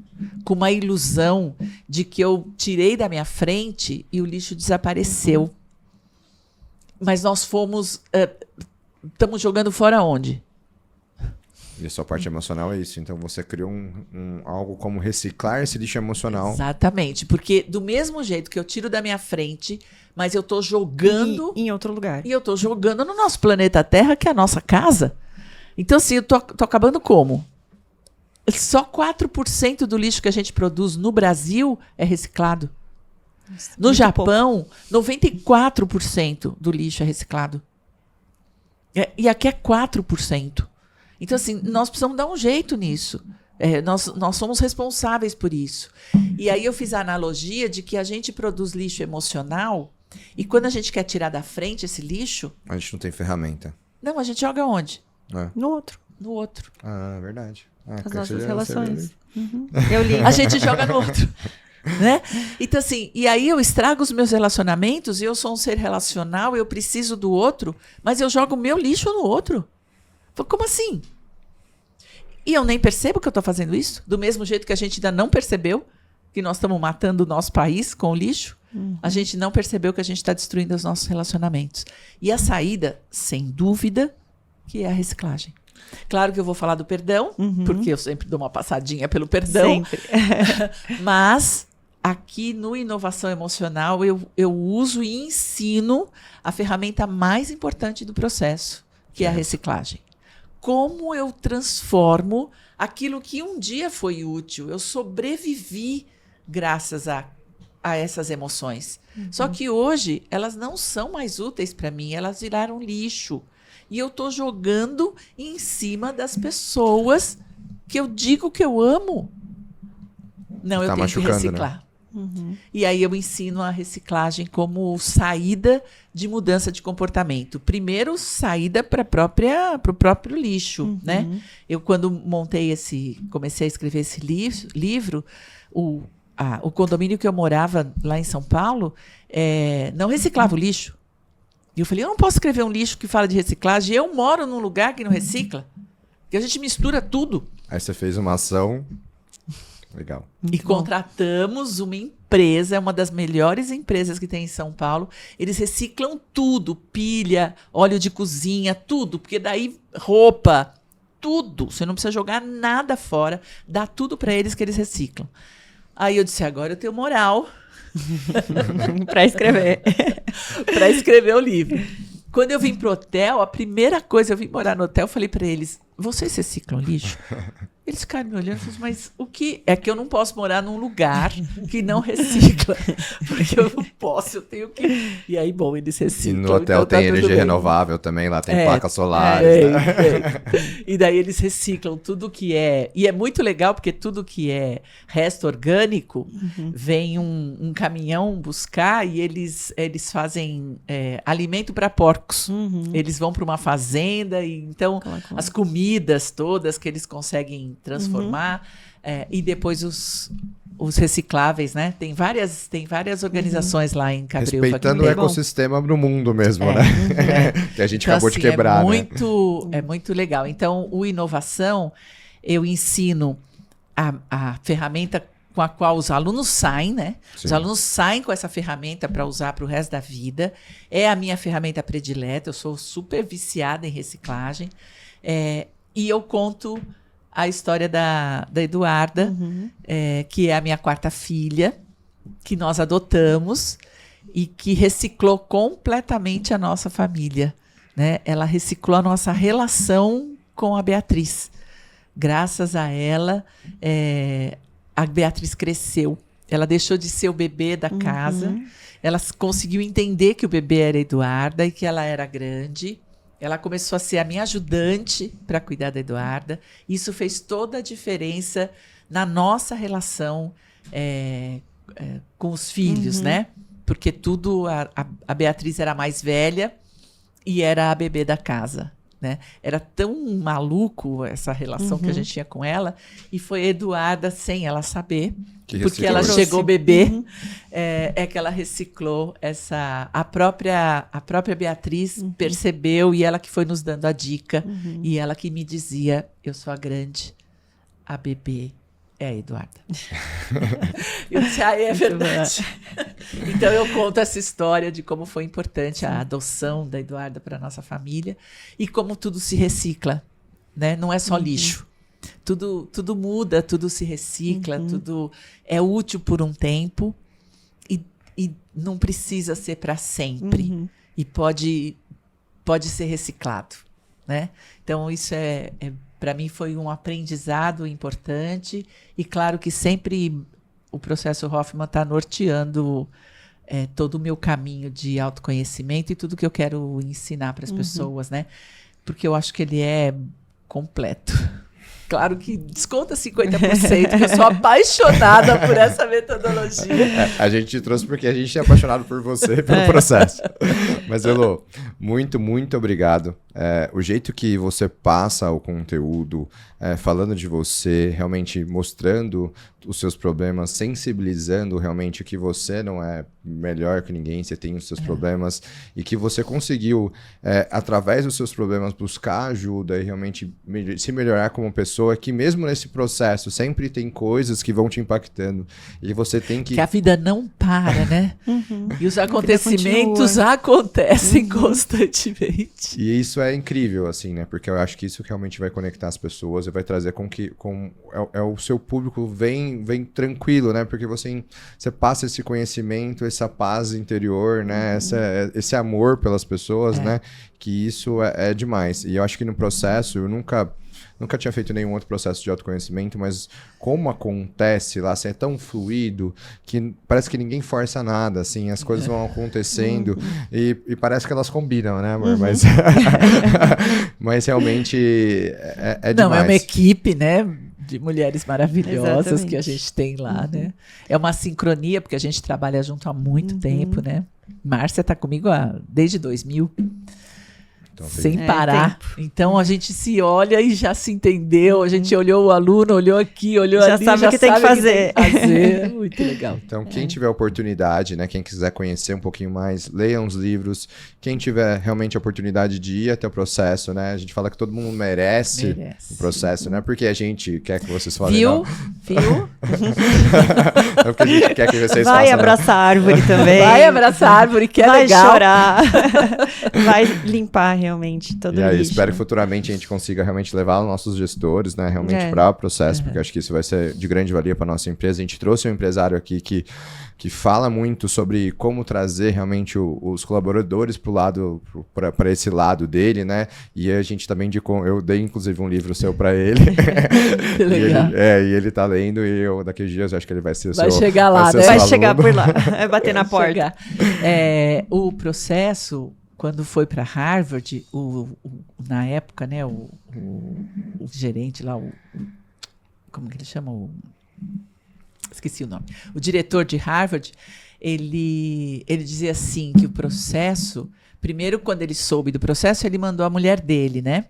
com uma ilusão de que eu tirei da minha frente e o lixo desapareceu. Mas nós estamos jogando fora onde? E a sua parte emocional é isso. Então você criou algo como reciclar esse lixo emocional. Exatamente. Porque do mesmo jeito que eu tiro da minha frente, mas eu estou jogando... em outro lugar. E eu estou jogando no nosso planeta Terra, que é a nossa casa. Então, assim, eu tô acabando como? Só 4% do lixo que a gente produz no Brasil é reciclado. No Japão, 94% do lixo é reciclado. E aqui é 4%. Então, assim, nós precisamos dar um jeito nisso. Nós somos responsáveis por isso. E aí eu fiz a analogia de que a gente produz lixo emocional e quando a gente quer tirar da frente esse lixo... A gente não tem ferramenta. Não, a gente joga onde? No outro. No outro. Ah, verdade. As nossas relações. Eu li. A gente joga no outro. Né? Então, assim, e aí eu estrago os meus relacionamentos e eu sou um ser relacional, eu preciso do outro, mas eu jogo o meu lixo no outro. Como assim? E eu nem percebo que eu estou fazendo isso, do mesmo jeito que a gente ainda não percebeu que nós estamos matando o nosso país com o lixo, a gente não percebeu que a gente está destruindo os nossos relacionamentos. E a saída, sem dúvida, que é a reciclagem. Claro que eu vou falar do perdão, porque eu sempre dou uma passadinha pelo perdão. Sempre. Mas aqui no Inovação Emocional eu uso e ensino a ferramenta mais importante do processo, que é a reciclagem. Como eu transformo aquilo que um dia foi útil. Eu sobrevivi graças a essas emoções. Só que hoje elas não são mais úteis para mim, elas viraram lixo. E eu estou jogando em cima das pessoas que eu digo que eu amo. Não, eu tenho que reciclar. Né? Uhum. E aí eu ensino a reciclagem como saída de mudança de comportamento. Primeiro, saída para o próprio lixo, né? Eu, quando comecei a escrever esse livro, o condomínio que eu morava lá em São Paulo não reciclava o lixo. E eu falei, eu não posso escrever um lixo que fala de reciclagem. Eu moro num lugar que não recicla, que a gente mistura tudo. Aí você fez uma ação... Legal. E contratamos uma empresa, uma das melhores empresas que tem em São Paulo. Eles reciclam tudo, pilha, óleo de cozinha, tudo. Porque daí roupa, tudo. Você não precisa jogar nada fora. Dá tudo para eles que eles reciclam. Aí eu disse, agora eu tenho moral. para escrever. Para escrever o livro. Quando eu vim pro hotel, a primeira coisa, eu vim morar no hotel, eu falei para eles, vocês reciclam lixo? Eles ficaram me olhando e falaram, mas o que? É que eu não posso morar num lugar que não recicla. Porque eu não posso, eu tenho que... E aí, bom, eles reciclam. E no hotel então tem energia renovável também, lá tem placas solares. E daí eles reciclam tudo que é... E é muito legal, porque tudo que é resto orgânico, vem um caminhão buscar e eles fazem alimento para porcos. Eles vão para uma fazenda, e então as comidas todas que eles conseguem transformar, e depois os recicláveis, né? Tem várias organizações lá em Cabreúva. Respeitando o ecossistema no mundo mesmo, né? Que a gente acabou de quebrar, É muito legal. Então, o Inovação, eu ensino a ferramenta com a qual os alunos saem, né? Sim. Os alunos saem com essa ferramenta para usar para o resto da vida. É a minha ferramenta predileta, eu sou super viciada em reciclagem. E eu conto a história da Eduarda, que é a minha 4ª filha, que nós adotamos e que reciclou completamente a nossa família, né? Ela reciclou a nossa relação com a Beatriz. Graças a ela, a Beatriz cresceu. Ela deixou de ser o bebê da casa. Ela conseguiu entender que o bebê era a Eduarda e que ela era grande. Ela começou a ser a minha ajudante para cuidar da Eduarda. Isso fez toda a diferença na nossa relação com os filhos, né? Porque a Beatriz era mais velha e era a bebê da casa, né? Era tão maluco essa relação que a gente tinha com ela. E foi a Eduarda, sem ela saber, porque ela chegou bebê, que ela reciclou a própria Beatriz percebeu, e ela que foi nos dando a dica, e ela que me dizia, eu sou a grande, a bebê é a Eduarda. Eu disse, é verdade. Então eu conto essa história de como foi importante a adoção da Eduarda para a nossa família e como tudo se recicla, né? Não é só lixo. Tudo muda, tudo se recicla, tudo é útil por um tempo e não precisa ser para sempre. E pode ser reciclado, né? Então, isso para mim foi um aprendizado importante. E claro que sempre o processo Hoffman está norteando todo o meu caminho de autoconhecimento e tudo que eu quero ensinar para as pessoas, né? Porque eu acho que ele é completo. Claro que desconta 50%, que eu sou apaixonada por essa metodologia. A gente te trouxe porque a gente é apaixonado por você e pelo processo. Mas, Elô, muito, muito obrigado. O jeito que você passa o conteúdo, falando de você, realmente mostrando os seus problemas, sensibilizando realmente que você não é melhor que ninguém, você tem os seus problemas e que você conseguiu, através dos seus problemas, buscar ajuda e realmente se melhorar como pessoa, que mesmo nesse processo sempre tem coisas que vão te impactando e você tem que... Que a vida não para, né? E os acontecimentos acontecem constantemente. E isso é incrível, assim, né? Porque eu acho que isso realmente vai conectar as pessoas e vai trazer o seu público vem tranquilo, né? Porque você passa esse conhecimento, essa paz interior, né? Esse amor pelas pessoas, né? Que isso é demais. E eu acho que no processo, eu nunca tinha feito nenhum outro processo de autoconhecimento, mas como acontece lá, assim, é tão fluido que parece que ninguém força nada, assim, as coisas vão acontecendo e parece que elas combinam, né, amor? Mas realmente é demais. Não, é uma equipe, né? de mulheres maravilhosas Exatamente. que a gente tem lá, né? É uma sincronia, porque a gente trabalha junto há muito tempo, né? Márcia está comigo desde 2000. Então, sem parar. Então a gente se olha e já se entendeu. A gente olhou o aluno, olhou aqui, olhou já ali. Sabe o que tem que fazer. Muito legal. Então, quem tiver oportunidade, né? Quem quiser conhecer um pouquinho mais, leiam os livros. Quem tiver realmente a oportunidade de ir até o processo, né? A gente fala que todo mundo merece o processo, não é porque a gente quer que vocês falem. Viu? É porque a gente quer que vocês Vai façam. abraçar a árvore também. Vai abraçar a árvore, que é vai legal. Chorar. Vai limpar realmente todo E aí, lixo. espero que futuramente a gente consiga realmente levar os nossos gestores, né, realmente para o processo, porque acho que isso vai ser de grande valia para nossa empresa. A gente trouxe um empresário aqui que fala muito sobre como trazer realmente os colaboradores para esse lado dele, né? E a gente também eu dei inclusive um livro seu para ele. Que legal. E ele tá lendo e daqui a dias eu acho que ele vai ser vai chegar lá, né? Vai chegar por lá, vai bater na porta. O processo, quando foi para Harvard, na época, né, o gerente lá, como que ele chama? Esqueci o nome. O diretor de Harvard, ele dizia assim, que o processo, primeiro quando ele soube do processo, ele mandou a mulher dele, né?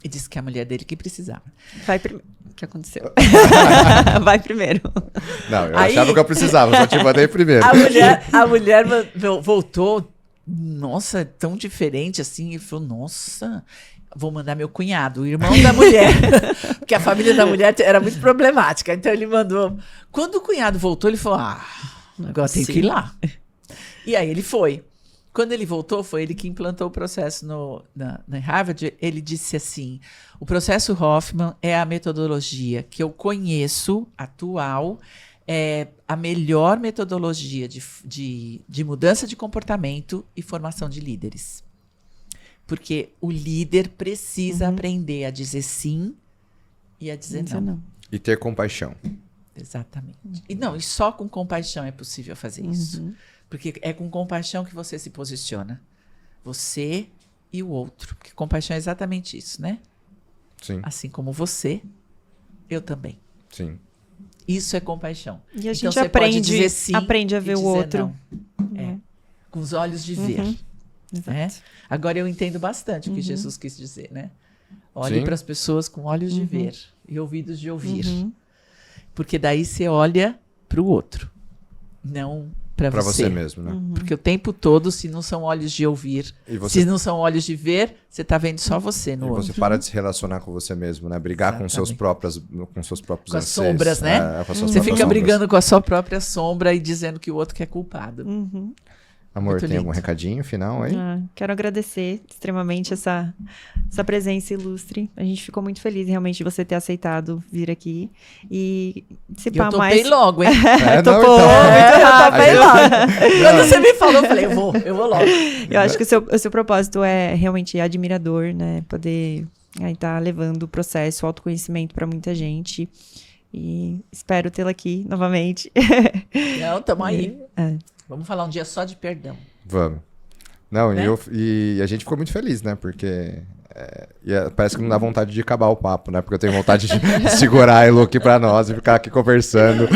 E disse que a mulher dele que precisava. Vai primeiro. O que aconteceu? Vai primeiro. Não, eu achava que eu precisava, só te mandei primeiro. A mulher voltou, nossa, tão diferente assim, e falou, nossa, vou mandar meu cunhado, o irmão da mulher, porque a família da mulher era muito problemática, então ele mandou. Quando o cunhado voltou, ele falou, agora tem que ir lá. E aí ele foi. Quando ele voltou, foi ele que implantou o processo na Harvard. Ele disse assim, o processo Hoffman é a metodologia que eu conheço, atual, é a melhor metodologia de mudança de comportamento e formação de líderes. Porque o líder precisa aprender a dizer sim e a dizer não. E ter compaixão. Exatamente. E só com compaixão é possível fazer isso. Porque é com compaixão que você se posiciona. Você e o outro. Porque compaixão é exatamente isso, né? Sim. Assim como você, eu também. Sim. Isso é compaixão. E a gente então, você pode dizer sim aprende a ver o outro. Com os olhos de ver. Né? Agora eu entendo bastante o que Jesus quis dizer, né? Olhe para as pessoas com olhos de ver e ouvidos de ouvir. Porque daí você olha para o outro, não para você mesmo, né? Porque o tempo todo, se não são olhos de ouvir, se não são olhos de ver, você está vendo só você no outro. E você para de se relacionar com você mesmo, né? Brigar com seus próprios com as sombras, né? Você fica brigando com a sua própria sombra e dizendo que o outro que é culpado. Amor, muito tem lindo. Algum recadinho final aí? Quero agradecer extremamente essa presença ilustre. A gente ficou muito feliz realmente de você ter aceitado vir aqui. E se pá mais... Eu topei logo, hein? Eu topei logo. Quando você me falou, eu falei, eu vou logo. Eu acho que o seu propósito é realmente admirador, né? Poder estar levando o processo, o autoconhecimento para muita gente. E espero tê-la aqui novamente. Não, tamo aí. Vamos falar um dia só de perdão. Vamos. Não, né? E a gente ficou muito feliz, né? Porque parece que não dá vontade de acabar o papo, né? Porque eu tenho vontade de segurar a Elo aqui pra nós e ficar aqui conversando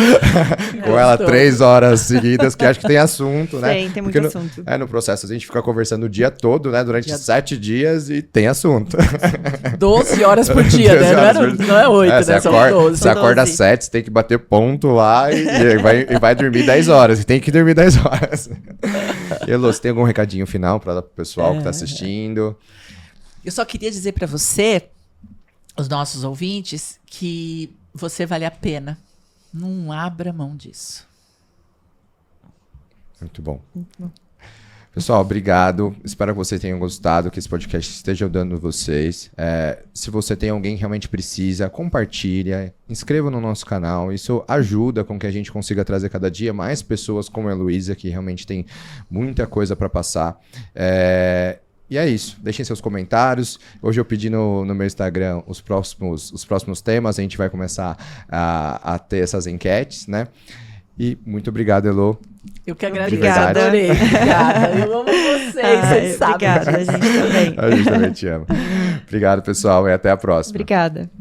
com ela 3 horas seguidas, que acho que tem assunto, né? Tem muito assunto. No processo a gente fica conversando o dia todo, né? Durante 7 dias e tem assunto. 12 horas por dia, né? Não é 8, né? São 12. Você acorda às 7, você tem que bater ponto lá e vai dormir 10 horas. E tem que dormir 10 horas. E Elo, você tem algum recadinho final para o pessoal que tá assistindo? Eu só queria dizer para você, os nossos ouvintes, que você vale a pena. Não abra mão disso. Muito bom. Pessoal, obrigado. Espero que vocês tenham gostado, que esse podcast esteja ajudando vocês. Se você tem alguém que realmente precisa, compartilha, inscreva no nosso canal. Isso ajuda com que a gente consiga trazer cada dia mais pessoas como a Heloísa, que realmente tem muita coisa para passar. E é isso, deixem seus comentários. Hoje eu pedi no meu Instagram os próximos temas, a gente vai começar a ter essas enquetes, né? E muito obrigado, Elo. Eu que agradeço, adorei. Obrigada, eu amo vocês sabem. Obrigada, a gente também. A gente também te ama. Obrigado, pessoal, e até a próxima. Obrigada.